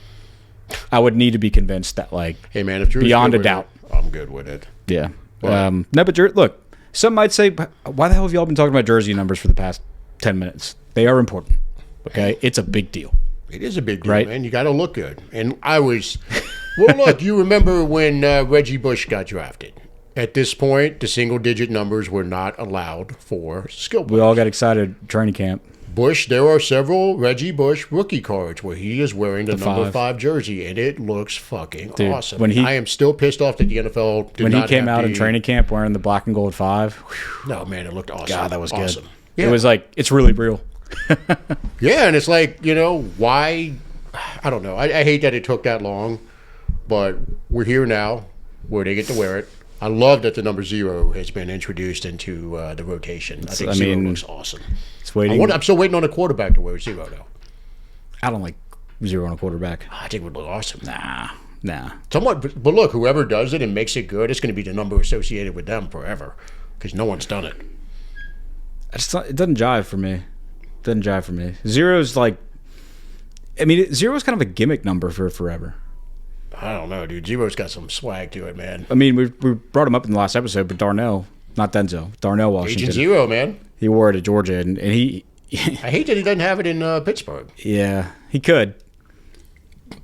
I would need to be convinced that, like, Hey man, if Drew's beyond good a with doubt. it, I'm good with it. Yeah. Right. No, but look, some might say, why the hell have y'all been talking about jersey numbers for the past 10 minutes? They are important. Okay, it's a big deal. It is a big deal, Right. man. You got to look good. And I was, well, look, you remember when Reggie Bush got drafted. At this point, the single-digit numbers were not allowed for skill We players. all got excited at training camp. Bush, there are several Reggie Bush rookie cards where he is wearing the number 5. 5 jersey, and it looks fucking Dude, awesome. when he- I am still pissed off that the NFL did When he not came have out in the- training camp wearing the black and gold 5, whew, No, man, it looked awesome. God, that was awesome. good. Yeah. It was like, it's really real. Yeah, and it's like, why? I don't know. I hate that it took that long, but we're here now where they get to wear it. I love that the number 0 has been introduced into the rotation. I think I 0 mean, looks awesome. It's waiting. I'm still waiting on a quarterback to wear 0, though. I don't like 0 on a quarterback. I think it would look awesome. Nah. Somewhat, but look, whoever does it and makes it good, it's going to be the number associated with them forever, because no one's done it. It doesn't jive for me. Doesn't jive for me. 0's like, I mean, 0 is kind of a gimmick number for forever. I don't know, dude. 0's got some swag to it, man. I mean, we brought him up in the last episode, but Darnell, not Denzel, Darnell Washington. Agent 0, man. He wore it at Georgia, and he I hate that he doesn't have it in Pittsburgh. yeah, he could.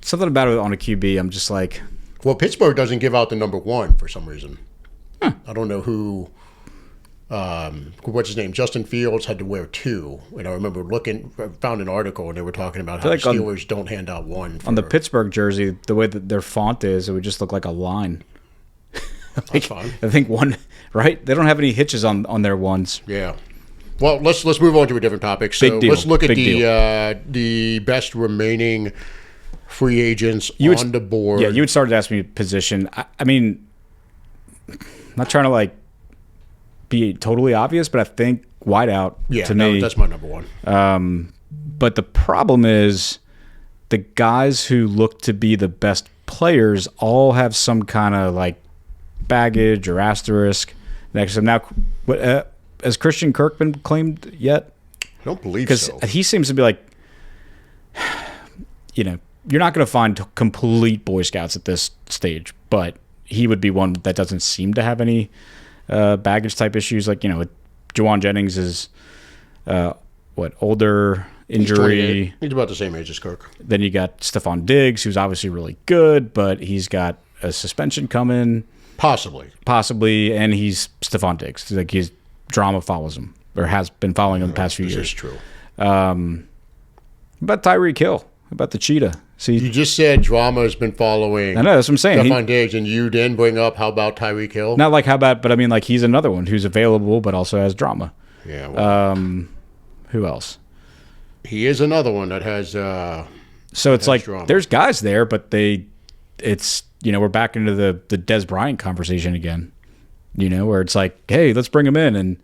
Something about it on a QB, I'm just like, Well, Pittsburgh doesn't give out the number 1 for some reason. I don't know who. What's his name? Justin Fields had to wear 2, and I remember found an article, and they were talking about how like the Steelers don't hand out 1. on the Pittsburgh jersey, the way that their font is, it would just look like a line. That's fine. I think one, right? They don't have any hitches on their ones. Yeah. Well, let's move on to a different topic. So Big deal. let's look at Big the best remaining free agents on the board. Yeah, you would start to ask me position. I mean, I'm not trying to like be totally obvious, but I think wideout to me. That's my number 1. But the problem is the guys who look to be the best players all have some kind of like baggage or asterisk next to them. Now, has Christian Kirk been claimed yet? I don't believe Because so. he seems to be like, you're not going to find complete Boy Scouts at this stage, but he would be one that doesn't seem to have any baggage type issues. Like, Juwan Jennings is older, He's injury. 28. He's about the same age as Kirk. Then you got Stephon Diggs, who's obviously really good, but he's got a suspension coming, possibly, and he's Stephon Diggs. Like, his drama follows him, or has been following him the past few This years. is true. About Tyreek Hill, about the cheetah. See, You just said drama has been following I know, that's what I'm saying. Stephon Diggs, and you then bring up how about Tyreek Hill? Not like how about, but I mean, like, he's another one who's available, but also has drama. Yeah. Well, Who else? he is another one that has. So it's like drama. there's guys there, but it's we're back into the Des Bryant conversation again. Where it's like, hey, let's bring him in, and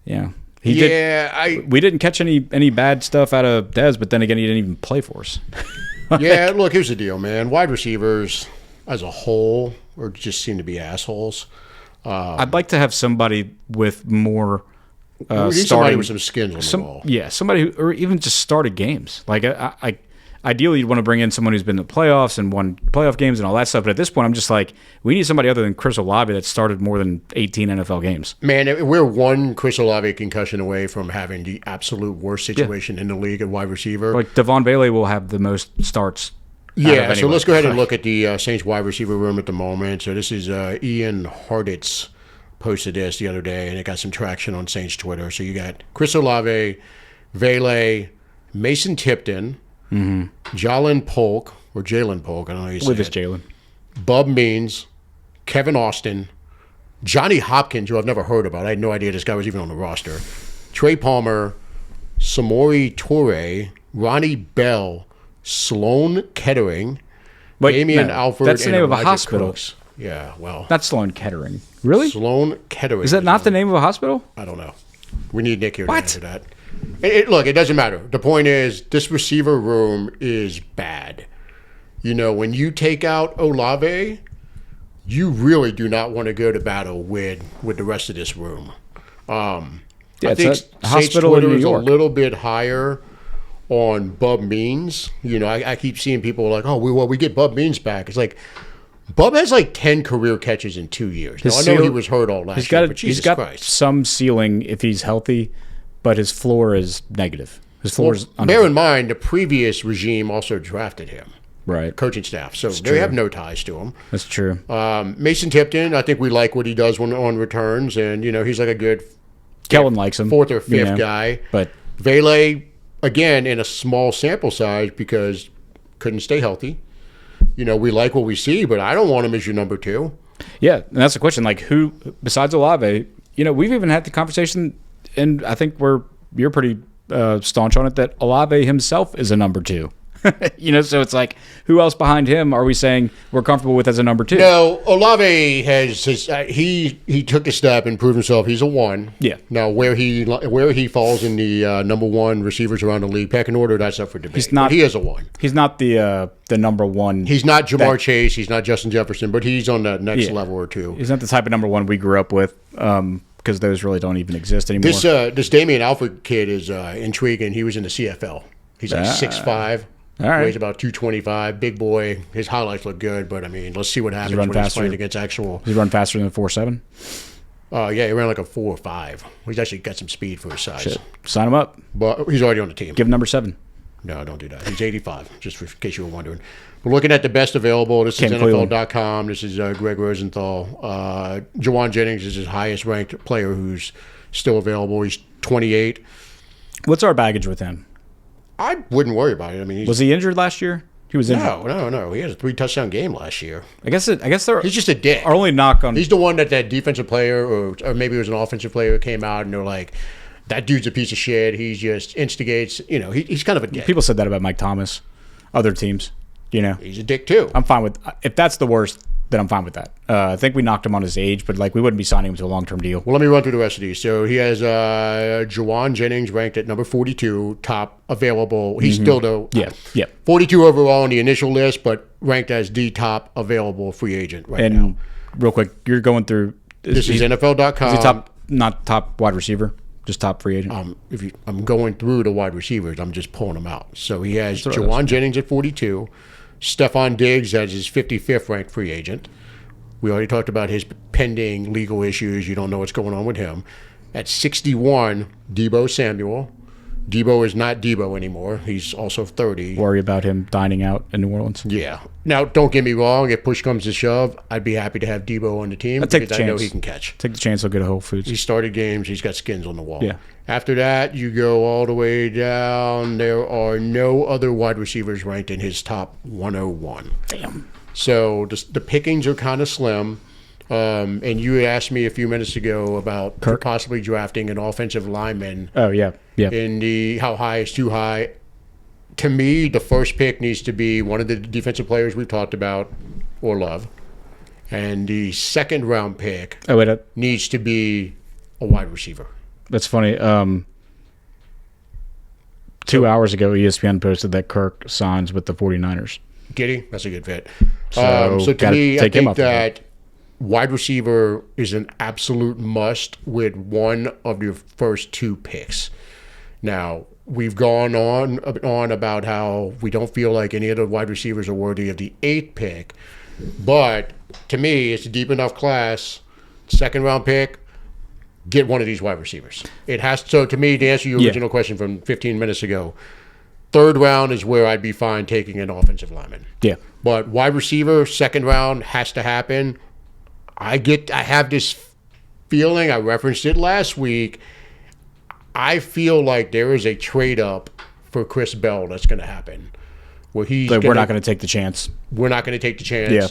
Yeah. We didn't catch any bad stuff out of Dez, but then again, he didn't even play for us. Yeah, look, here's the deal, man. Wide receivers as a whole just seem to be assholes. I'd like to have somebody with more We need somebody with some skins on the wall. Yeah, somebody who, or even just started games. Like, ideally, you'd want to bring in someone who's been in the playoffs and won playoff games and all that stuff. But at this point, I'm just like, we need somebody other than Chris Olave that started more than 18 NFL games. Man, we're one Chris Olave concussion away from having the absolute worst situation in the league at wide receiver. Like, Devon Bailey will have the most starts. Yeah, so let's go ahead and look at the Saints wide receiver room at the moment. So this is Ian Harditz posted this the other day, and it got some traction on Saints Twitter. So you got Chris Olave, Vele, Mason Tipton, Jalen Polk, or Jalen Polk, I don't know how you say With it. Jalen. Bub Means, Kevin Austin, Johnny Hopkins, who I've never heard about. I had no idea this guy was even on the roster. Trey Palmer, Samori Toure, Ronnie Bell, Sloan Kettering, Damian Alford, that's the and name of a Elijah hospital. Crooks. Yeah, well. That's Sloan Kettering. Really? Sloan Kettering. Is that not the name of a hospital? I don't know. We need Nick here What? to answer that. Look, it doesn't matter. The point is, this receiver room is bad. You know, when you take out Olave, you really do not want to go to battle with the rest of this room. I think it's a hospital in New is York. a little bit higher on Bub Means. You know, I keep seeing people like, oh, we get Bub Means back. It's like, Bub has like 10 career catches in 2 years. Now, I know he was hurt all last year, but Jesus he's got Christ. some ceiling if he's healthy, but his floor is negative. His floor is Bear in mind, the previous regime also drafted him, right. coaching staff. So they true. have no ties to him. That's true. Mason Tipton, I think we like what he does on returns. And, you know, he's like a good Kellen likes him. fourth or fifth guy. But Vele, again, in a small sample size because couldn't stay healthy. You know, we like what we see, but I don't want him as your number two. yeah, and that's the question. Like, who besides Olave? You know, we've even had the conversation, and I think you're pretty staunch on it that Olave himself is a number two. You know, so it's like, who else behind him are we saying we're comfortable with as a number two? No, Olave has he took a step and proved himself. He's a one. Yeah. Now where he falls in the number one receivers around the league pecking order, that's up for debate. He's not. But he is a one. He's not the number one. He's not Jamar Chase. He's not Justin Jefferson, but he's on that next level or two. He's not the type of number one we grew up with, because those really don't even exist anymore. This Damian Alford kid is intriguing. He was in the CFL. He's like 6'5". All right. Weighs about 225. Big boy. His highlights look good, but I mean, let's see what happens when he's playing against actual. Does he run faster than 4.7? Yeah, he ran like a 4 or 5. He's actually got some speed for his size. Shit. Sign him up. But he's already on the team. Give him number 7. No, don't do that. He's 85, just in case you were wondering. We're looking at the best available. This is NFL.com. This is Greg Rosenthal. Jawan Jennings is his highest ranked player who's still available. He's 28. What's our baggage with him? I wouldn't worry about it. I mean, was he injured last year? He was injured. No. He had a 3-touchdown game last year. I guess he's just a dick. Our only knock on. He's the one that defensive player, or maybe it was an offensive player, came out and they're like, that dude's a piece of shit. He just instigates. You know, he's kind of a dick. People said that about Mike Thomas, other teams. You know, he's a dick too. I'm fine with if that's the worst. Then I'm fine with that. I think we knocked him on his age, but like we wouldn't be signing him to a long-term deal. Well, let me run through the rest of these. So he has Jawan Jennings ranked at number 42, top available. He's still the 42 overall on the initial list, but ranked as the top available free agent right now. And real quick, you're going through. This is NFL.com. Is he not top wide receiver, just top free agent? I'm going through the wide receivers. I'm just pulling them out. So he has Jawan Jennings at 42. Stephon Diggs as his 55th ranked free agent. We already talked about his pending legal issues. You don't know what's going on with him. At 61, Deebo Samuel. Deebo is not Deebo anymore. He's also 30. Worry about him dining out in New Orleans. Yeah. Now, don't get me wrong. If push comes to shove, I'd be happy to have Deebo on the team because I know he can catch. Take the chance he'll get a Whole Foods. He started games. He's got skins on the wall. Yeah. After that, you go all the way down. There are no other wide receivers ranked in his top 101. Damn. So the pickings are kind of slim. And you asked me a few minutes ago about possibly drafting an offensive lineman. Oh, yeah. In the how high is too high. To me, the first pick needs to be one of the defensive players we've talked about or love. And the second round pick needs to be a wide receiver. That's funny. 2 hours ago, ESPN posted that Kirk signs with the 49ers. Did he? That's a good fit. So So to gotta me, I take him think off the that wide receiver is an absolute must with one of your first 2 picks. Now, we've gone on about how we don't feel like any of the wide receivers are worthy of the 8th pick. But to me, it's a deep enough class. 2nd round pick, get one of these wide receivers. It has to me, to answer your original question from 15 minutes ago, 3rd round is where I'd be fine taking an offensive lineman. Yeah. But wide receiver, 2nd round has to happen. I have this feeling, I referenced it last week, I feel like there is a trade up for Chris Bell that's going to happen. Where we're not going to take the chance. We're not going to take the chance. Yeah.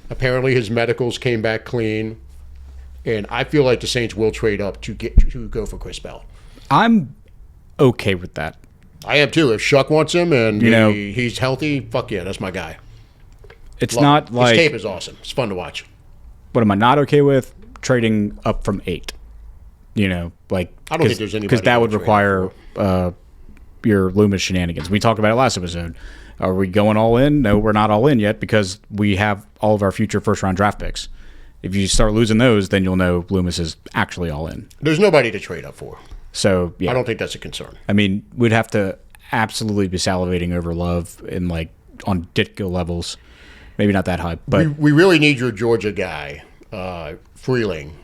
Apparently his medicals came back clean. And I feel like the Saints will trade up to go for Chris Bell. I'm okay with that. I am too. If Shuck wants him and know, he's healthy, fuck yeah, that's my guy. It's not like his tape is awesome. It's fun to watch. What am I not okay with? Trading up from 8. I don't think there's anybody because that would trade require your Loomis shenanigans. We talked about it last episode. Are we going all in? No, we're not all in yet because we have all of our future first-round draft picks. If you start losing those, then you'll know Loomis is actually all in. There's nobody to trade up for. So, yeah. I don't think that's a concern. I mean, we'd have to absolutely be salivating over Love in on Ditko levels. Maybe not that high, but we really need your Georgia guy, Freeling,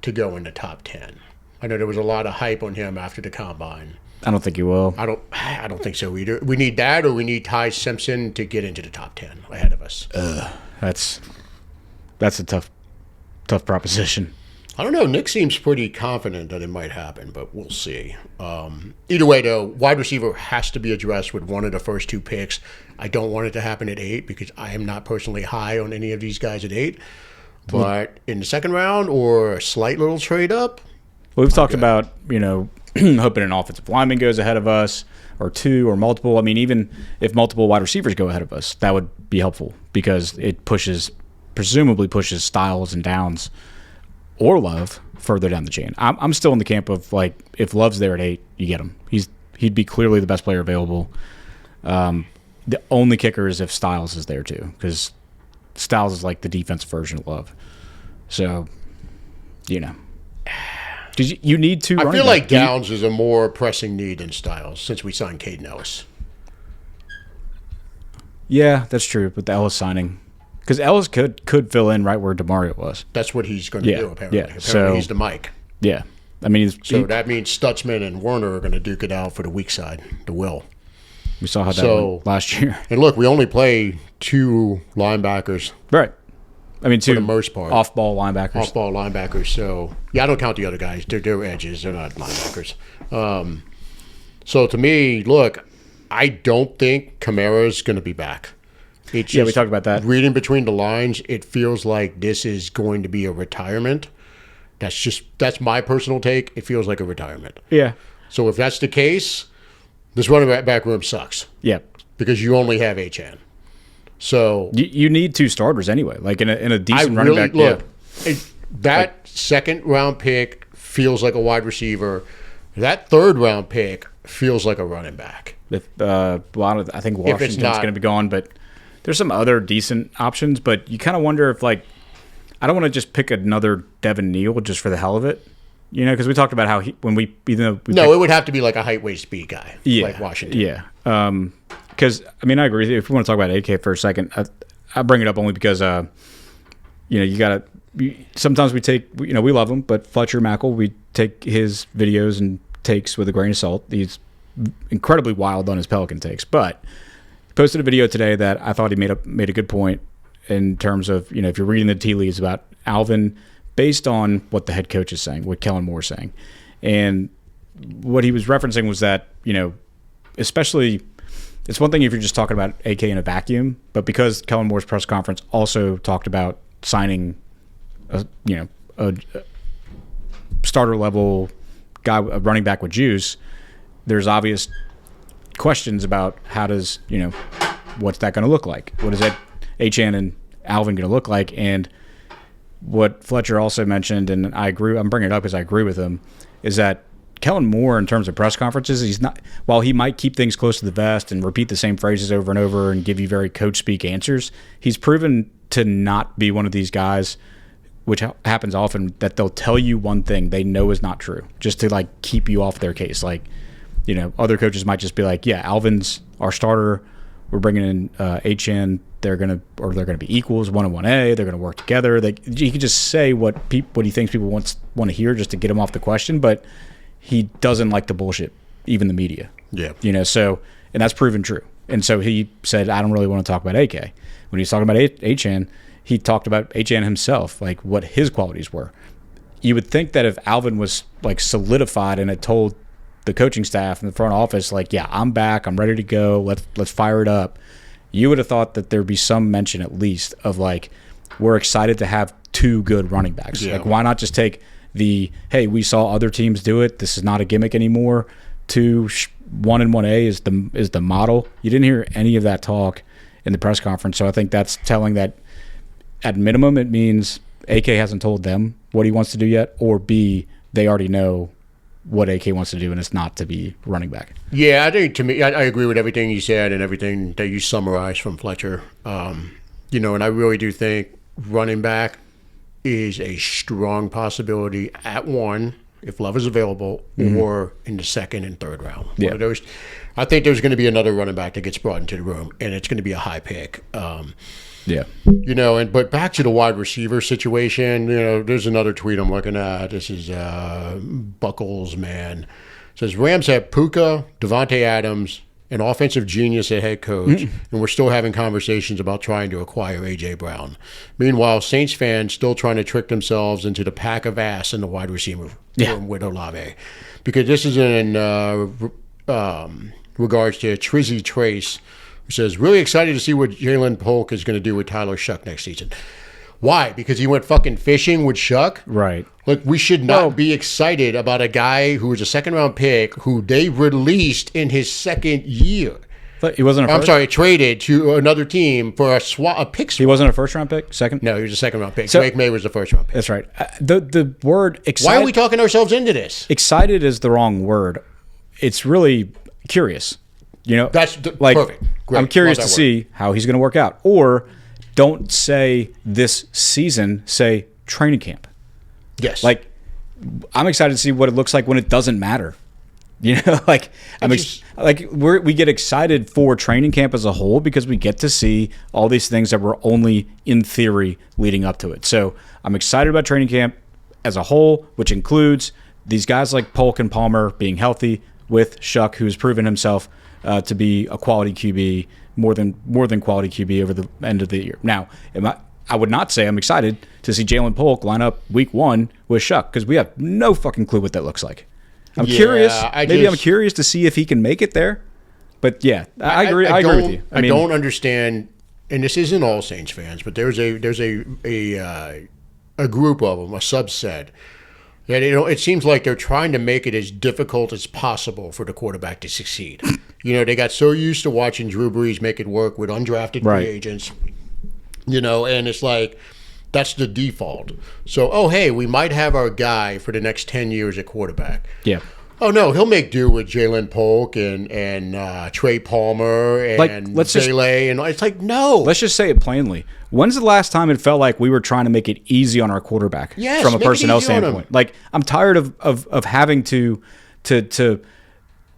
to go in the top 10. I know there was a lot of hype on him after the combine. I don't think you will. I don't think so either. We need that, or we need Ty Simpson to get into the top 10 ahead of us. That's a tough proposition. I don't know. Nick seems pretty confident that it might happen, but we'll see. Either way, though, wide receiver has to be addressed with one of the first 2 picks. I don't want it to happen at 8 because I am not personally high on any of these guys at 8. But in the 2nd round or a slight little trade up. We've talked about, hoping an offensive lineman goes ahead of us or 2 or multiple. I mean, even if multiple wide receivers go ahead of us, that would be helpful because it presumably pushes Styles and Downs or Love further down the chain. I'm still in the camp of if Love's there at 8, you get him. He'd be clearly the best player available. The only kicker is if Styles is there too, because Styles is like the defensive version of Love. So, because you need to. I feel like Downs is a more pressing need than Styles since we signed Caden Ellis. Yeah, that's true. With the Ellis signing. Because Ellis could fill in right where DeMario was. That's what he's going to do, apparently. Yeah. Apparently he's the Mike. Yeah. I mean, that means Stutzman and Werner are going to duke it out for the weak side, the will. We saw how that went last year. And look, we only play 2 linebackers. Right. I mean, 2 for the most part. Off-ball linebackers. Off-ball linebackers. So, yeah, I don't count the other guys. They're edges. They're not linebackers. So, to me, look, I don't think Kamara's going to be back. We talked about that. Reading between the lines, it feels like this is going to be a retirement. That's my personal take. It feels like a retirement. Yeah. So if that's the case, this running back room sucks. Yeah. Because you only have Achane. So you need 2 starters anyway. Like in a decent running back. Look, that 2nd round pick feels like a wide receiver. That 3rd round pick feels like a running back. I think Washington's going to be gone, but there's some other decent options. But you kind of wonder if I don't want to just pick another Devin Neal just for the hell of it. Because we talked about how it would have to be like a height, weight, speed guy, like Washington. Yeah. Because I agree with you. If we want to talk about AK for a second, I bring it up only because you got to. Sometimes we take we love him, but Fletcher Mackel, we take his videos and takes with a grain of salt. He's incredibly wild on his Pelican takes, but he posted a video today that I thought he made a good point in terms of if you're reading the tea leaves about Alvin. Based on what the head coach is saying, what Kellen Moore is saying. And what he was referencing was that, especially, it's one thing if you're just talking about AK in a vacuum, but because Kellen Moore's press conference also talked about signing a starter level guy, a running back with juice, there's obvious questions about how does, what's that going to look like? What is that Achane and Alvin going to look like? And what Fletcher also mentioned, and I agree, I'm bringing it up because I agree with him, is that Kellen Moore, in terms of press conferences, he's not. While he might keep things close to the vest and repeat the same phrases over and over and give you very coach speak answers, he's proven to not be one of these guys, which happens often, that they'll tell you one thing they know is not true, just to like keep you off their case. Like, you know, other coaches might just be like, "Yeah, Alvin's our starter. We're bringing in HN. They're gonna be equals, 1 and 1A. They're gonna work together." He can just say what he thinks people want to hear, just to get him off the question. But he doesn't like the bullshit, even the media. Yeah, you know. So, and that's proven true. And so he said, "I don't really want to talk about AK." When he's talking about HN, he talked about HN himself, like what his qualities were. You would think that if Alvin was like solidified and had told the coaching staff in the front office, like, "Yeah, I'm back, I'm ready to go, let's fire it up," you would have thought that there'd be some mention at least of like, we're excited to have 2 good running backs. Yeah. Like, why not just take the, hey, we saw other teams do it, this is not a gimmick anymore, 1 and 1A is the model. You didn't hear any of that talk in the press conference. So I think that's telling that at minimum it means AK hasn't told them what he wants to do yet, or B, they already know what AK wants to do, and it's not to be running back. Yeah, I think, to me, I agree with everything you said and everything that you summarized from Fletcher. You know, and I really do think running back is a strong possibility at 1 if Love is available, or in the 2nd and 3rd round. Yeah. One of those. I think there's going to be another running back that gets brought into the room, and it's going to be a high pick. Yeah. You know, but back to the wide receiver situation, you know, there's another tweet I'm looking at. This is Buckles, man. It says, Rams have Puka, Devontae Adams, an offensive genius at head coach, and we're still having conversations about trying to acquire A.J. Brown. Meanwhile, Saints fans still trying to trick themselves into the pack of ass in the wide receiver room with Olave. Because this is in regards to Trizzy Trace, who says, really excited to see what Jalen Polk is going to do with Tyler Shuck next season. Why? Because he went fucking fishing with Shuck? Right. Look, we should not be excited about a guy who was a 2nd-round pick who they released in his 2nd year. But he wasn't traded to another team for a pick swap. He wasn't a 1st-round pick? 2nd? No, he was a 2nd-round pick. So, Drake May was the 1st-round pick. That's right. The word excited... Why are we talking ourselves into this? Excited is the wrong word. It's really curious. You know, that's perfect. Great. I'm curious to see how he's going to work out. Or don't say this season, say training camp. Yes. Like, I'm excited to see what it looks like when it doesn't matter. You know, like we get excited for training camp as a whole because we get to see all these things that were only in theory leading up to it. So I'm excited about training camp as a whole, which includes these guys like Polk and Palmer being healthy, with Shuck, who's proven himself to be a quality QB, more than quality QB over the end of the year. Now, I would not say I'm excited to see Jalen Polk line up week 1 with Shuck, because we have no fucking clue what that looks like. I'm curious. I'm curious to see if he can make it there. But yeah, I agree. I agree with you. I don't understand, and this isn't all Saints fans, but there's a group of them, a subset. Yeah, it seems like they're trying to make it as difficult as possible for the quarterback to succeed. You know, they got so used to watching Drew Brees make it work with undrafted free agents. You know, and it's like that's the default. So, hey, we might have our guy for the next 10 years at quarterback. Yeah. Oh, no, he'll make do with Jalen Polk and Trey Palmer and Zele. And it's like, no. Let's just say it plainly. When's the last time it felt like we were trying to make it easy on our quarterback from a personnel standpoint? Like, I'm tired of having to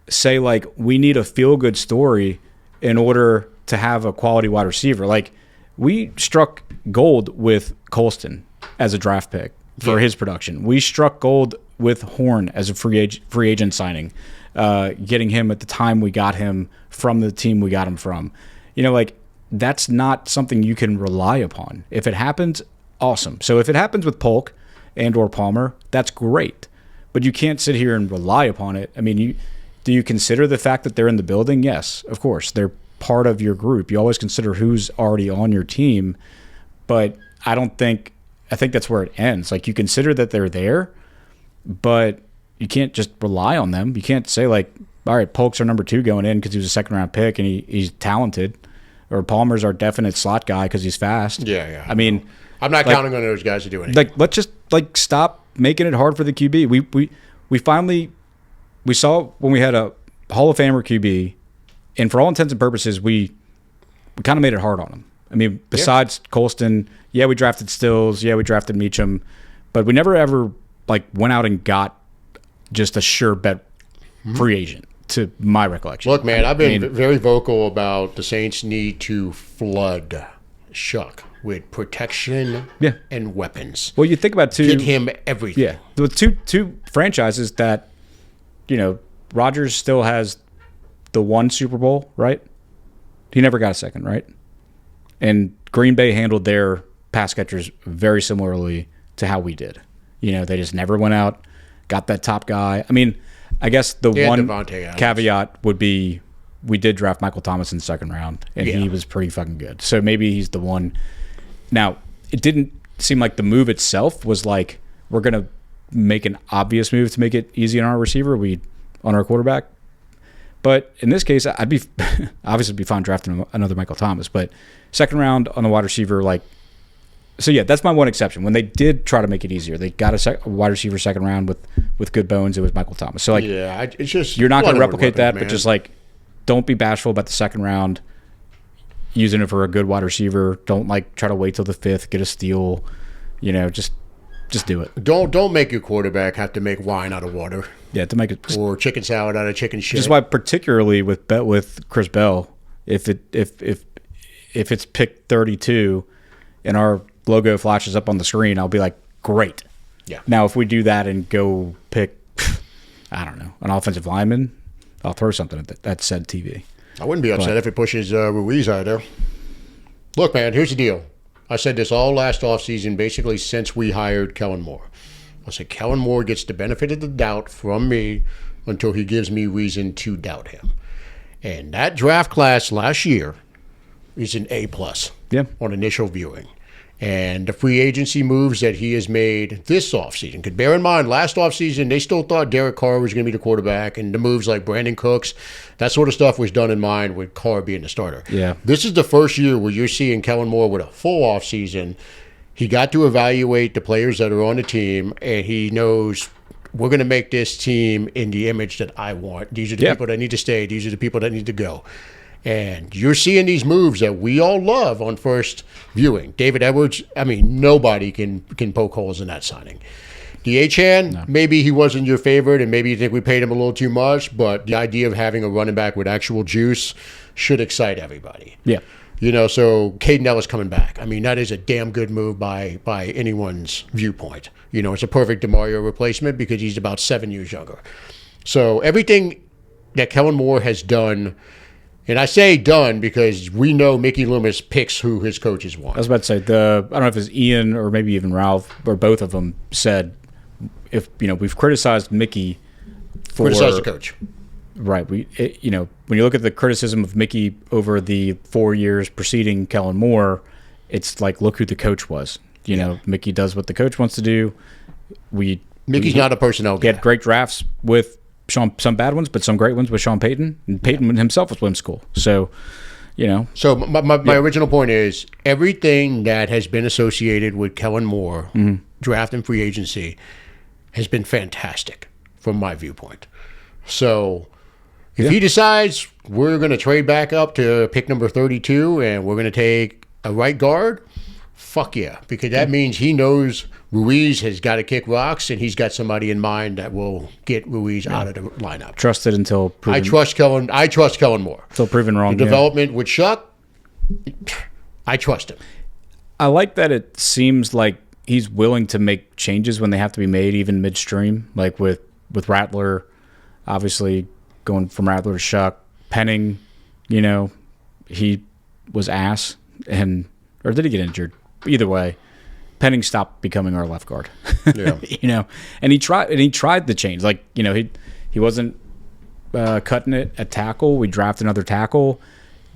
say, like, we need a feel-good story in order to have a quality wide receiver. Like, we struck gold with Colston as a draft pick for his production. We struck gold with Horn as a free agent signing, getting him at the time we got him from the team we got him from. You know, like, that's not something you can rely upon. If it happens, awesome. So if it happens with Polk and or Palmer, that's great. But you can't sit here and rely upon it. I mean, do you consider the fact that they're in the building? Yes, of course. They're part of your group. You always consider who's already on your team. But I think that's where it ends. Like, you consider that they're there, but you can't just rely on them. You can't say, like, all right, Polk's our number 2 going in because he was a 2nd-round pick and he's talented. Or Palmer's our definite slot guy because he's fast. Yeah. I mean, I'm not counting on those guys to do anything. Like, let's just stop making it hard for the QB. We finally we saw when we had a Hall of Famer QB, and for all intents and purposes, we kind of made it hard on him. I mean, besides Colston, we drafted Stills, we drafted Meacham, but we never ever like went out and got just a sure bet free agent, to my recollection. Look, man, I've been very vocal about the Saints need to flood Shuck with protection and weapons. Well, you think about get him everything. Yeah, with two franchises that, Rodgers still has the one Super Bowl, right? He never got a second, right? And Green Bay handled their pass catchers very similarly to how we did. They just never went out, got that top guy. I mean, I guess the one caveat would be we did draft Michael Thomas in the second round, and he was pretty fucking good. So maybe he's the one. Now, it didn't seem like the move itself was like, we're going to make an obvious move to make it easy on our receiver, on our quarterback. But in this case, I'd be obviously be fine drafting another Michael Thomas. But second round on the wide receiver, that's my one exception. When they did try to make it easier, they got a wide receiver second round with good bones. It was Michael Thomas. So it's just you're not going to replicate that, but just don't be bashful about the second round, using it for a good wide receiver. Don't try to wait till the fifth, get a steal. Just do it. Don't make your quarterback have to make wine out of water. Yeah, to make it or chicken salad out of chicken shit. Just why, particularly with Chris Bell, if it's pick 32 and our logo flashes up on the screen, I'll be like, great. Yeah. Now, if we do that and go pick, I don't know, an offensive lineman, I'll throw something at that said TV. I wouldn't be upset if it pushes Ruiz out of there. Look, man, here's the deal. I said this all last offseason, basically since we hired Kellen Moore. I said Kellen Moore gets the benefit of the doubt from me until he gives me reason to doubt him. And that draft class last year is an A+ on initial viewing. And the free agency moves that he has made this offseason. Because bear in mind, last offseason, they still thought Derek Carr was going to be the quarterback. And the moves like Brandon Cooks, that sort of stuff was done in mind with Carr being the starter. Yeah. This is the first year where you're seeing Kellen Moore with a full offseason. He got to evaluate the players that are on the team, and he knows we're going to make this team in the image that I want. These are the people that need to stay. These are the people that need to go. And you're seeing these moves that we all love on first viewing. David Edwards, I mean, nobody can poke holes in that signing. D.H. Maybe he wasn't your favorite, and maybe you think we paid him a little too much, but the idea of having a running back with actual juice should excite everybody. Yeah. So Caden Ellis coming back. I mean, that is a damn good move by anyone's viewpoint. It's a perfect DeMario replacement because he's about 7 years younger. So everything that Kellen Moore has done. And I say done because we know Mickey Loomis picks who his coaches want. I was about to say, I don't know if it's Ian or maybe even Ralph or both of them said, if we've criticized Mickey for criticize the coach, right? When you look at the criticism of Mickey over the 4 years preceding Kellen Moore, it's like, look who the coach was. Mickey does what the coach wants to do. Mickey's not a personnel guy. He had great drafts with some bad ones, but some great ones with Sean Payton. And Payton himself was whimsical. So, So my original point is everything that has been associated with Kellen Moore, draft and free agency, has been fantastic from my viewpoint. So if he decides we're going to trade back up to pick number 32 and we're going to take a right guard, fuck yeah, because that means he knows Ruiz has got to kick rocks, and he's got somebody in mind that will get Ruiz out of the lineup. Trusted until proven. I trust Kellen Moore. Until proven wrong. The development with Shuck, I trust him. I like that it seems like he's willing to make changes when they have to be made, even midstream. Like with Rattler, obviously going from Rattler to Shuck. Penning, he was ass, or did he get injured? Either way. Penning stopped becoming our left guard. Yeah. And he tried the change. He wasn't cutting it at tackle. We drafted another tackle,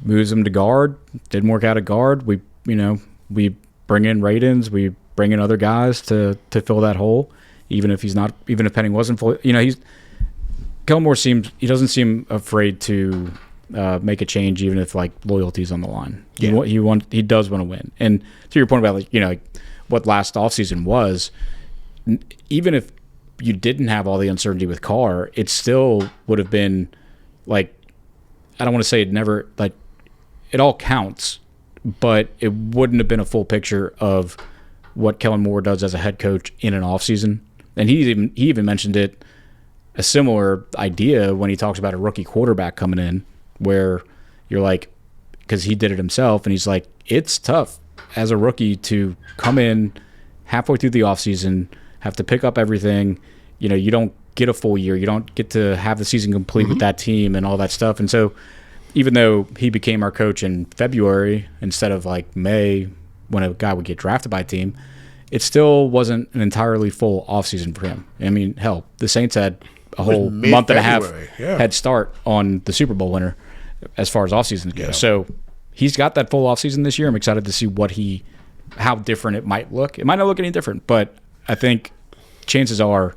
moves him to guard. Didn't work out at guard. We bring in Radins. We bring in other guys to fill that hole. Even if Penning wasn't fully, Kellen Moore doesn't seem afraid to make a change, even if loyalty's on the line. Yeah. He does want to win. And to your point about what last offseason was, even if you didn't have all the uncertainty with Carr, it still would have been like, I don't want to say it never, like, it all counts, but it wouldn't have been a full picture of what Kellen Moore does as a head coach in an offseason. And he even mentioned it, a similar idea when he talks about a rookie quarterback coming in, where you're like, because he did it himself, and he's like, it's tough as a rookie to come in halfway through the offseason, have to pick up everything. You know, you don't get a full year. You don't get to have the season complete with that team and all that stuff. And so even though he became our coach in February instead of like May when a guy would get drafted by a team, it still wasn't an entirely full offseason for him. I mean, hell, the Saints had a whole month and a half head start on the Super Bowl winner as far as offseasons go. So he's got that full offseason this year. I'm excited to see how different it might look. It might not look any different, but I think chances are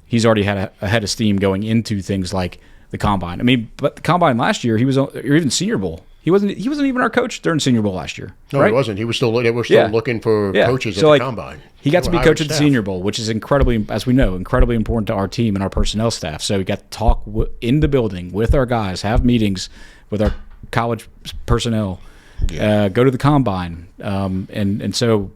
he's already had a head of steam going into things like the Combine. I mean, but the Combine last year, or even Senior Bowl, he wasn't even our coach during Senior Bowl last year. No, right? he wasn't. He was still. They were still looking for coaches at the Combine. He got to be coach at the Senior Bowl, which is incredibly, as we know, incredibly important to our team and our personnel staff. So he got to talk in the building with our guys, have meetings with our college personnel, go to the Combine, and so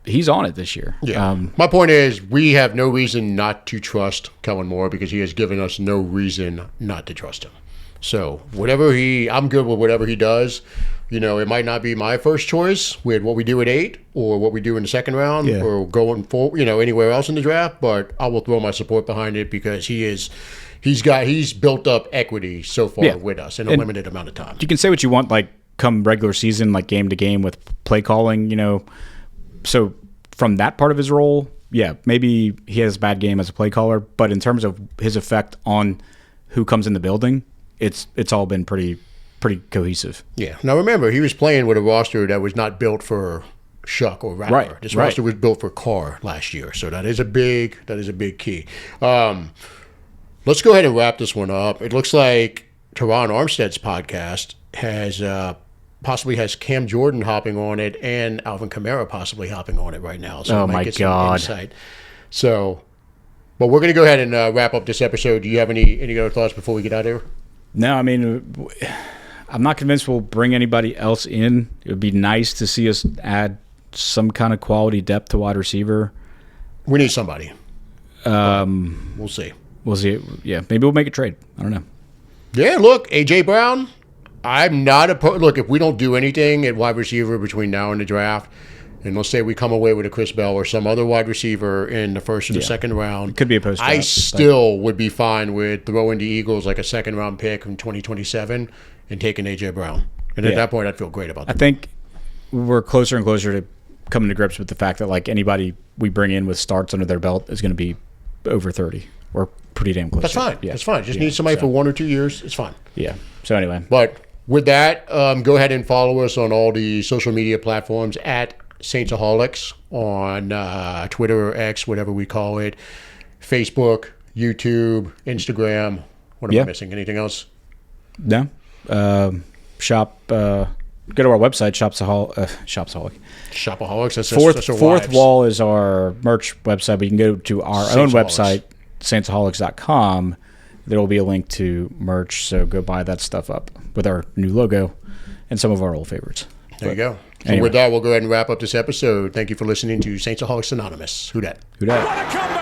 he's on it this year. Yeah. My point is, we have no reason not to trust Kellen Moore because he has given us no reason not to trust him. So I'm good with whatever he does. You know, it might not be my first choice with what we do at 8 or what we do in the second round or going forward, anywhere else in the draft, but I will throw my support behind it because he's built up equity so far with us in a limited amount of time. You can say what you want, like come regular season, like game to game with play calling, So from that part of his role, maybe he has a bad game as a play caller, but in terms of his effect on who comes in the building, it's all been pretty cohesive. Yeah. Now remember, he was playing with a roster that was not built for Shuck or Rattler. Right. This roster was built for Carr last year, so that is a big key. Let's go ahead and wrap this one up. It looks like Teron Armstead's podcast possibly has Cam Jordan hopping on it and Alvin Kamara possibly hopping on it right now. So oh, my God. Insight. So, but we're going to go ahead and wrap up this episode. Do you have any other thoughts before we get out of here? No, I mean, I'm not convinced we'll bring anybody else in. It would be nice to see us add some kind of quality depth to wide receiver. We need somebody. We'll see. We'll see. Yeah, maybe we'll make a trade. I don't know. Yeah, look, A.J. Brown, I'm not opposed. Look, if we don't do anything at wide receiver between now and the draft, and let's say we come away with a Chris Bell or some other wide receiver in the first or the second round, it could be a post. I still would be fine with throwing the Eagles like a second-round pick in 2027 and taking A.J. Brown. And at that point, I'd feel great about that. I think we're closer and closer to coming to grips with the fact that like anybody we bring in with starts under their belt is going to be over 30. We're pretty damn close. That's fine. Yeah. That's fine. Just need somebody for 1 or 2 years. It's fine. Yeah. So anyway. But with that, go ahead and follow us on all the social media platforms at Saintsaholics on Twitter or X, whatever we call it, Facebook, YouTube, Instagram. What am I missing? Anything else? No. Shop. Go to our website, Shopsaholic. Shopaholics. That's Fourth Wall is our merch website, but you can go to our own website, Saintsaholics.com. There will be a link to merch, so go buy that stuff up with our new logo and some of our old favorites. There you go. So with that, we'll go ahead and wrap up this episode. Thank you for listening to Saintsaholics Anonymous. Who dat? Who dat?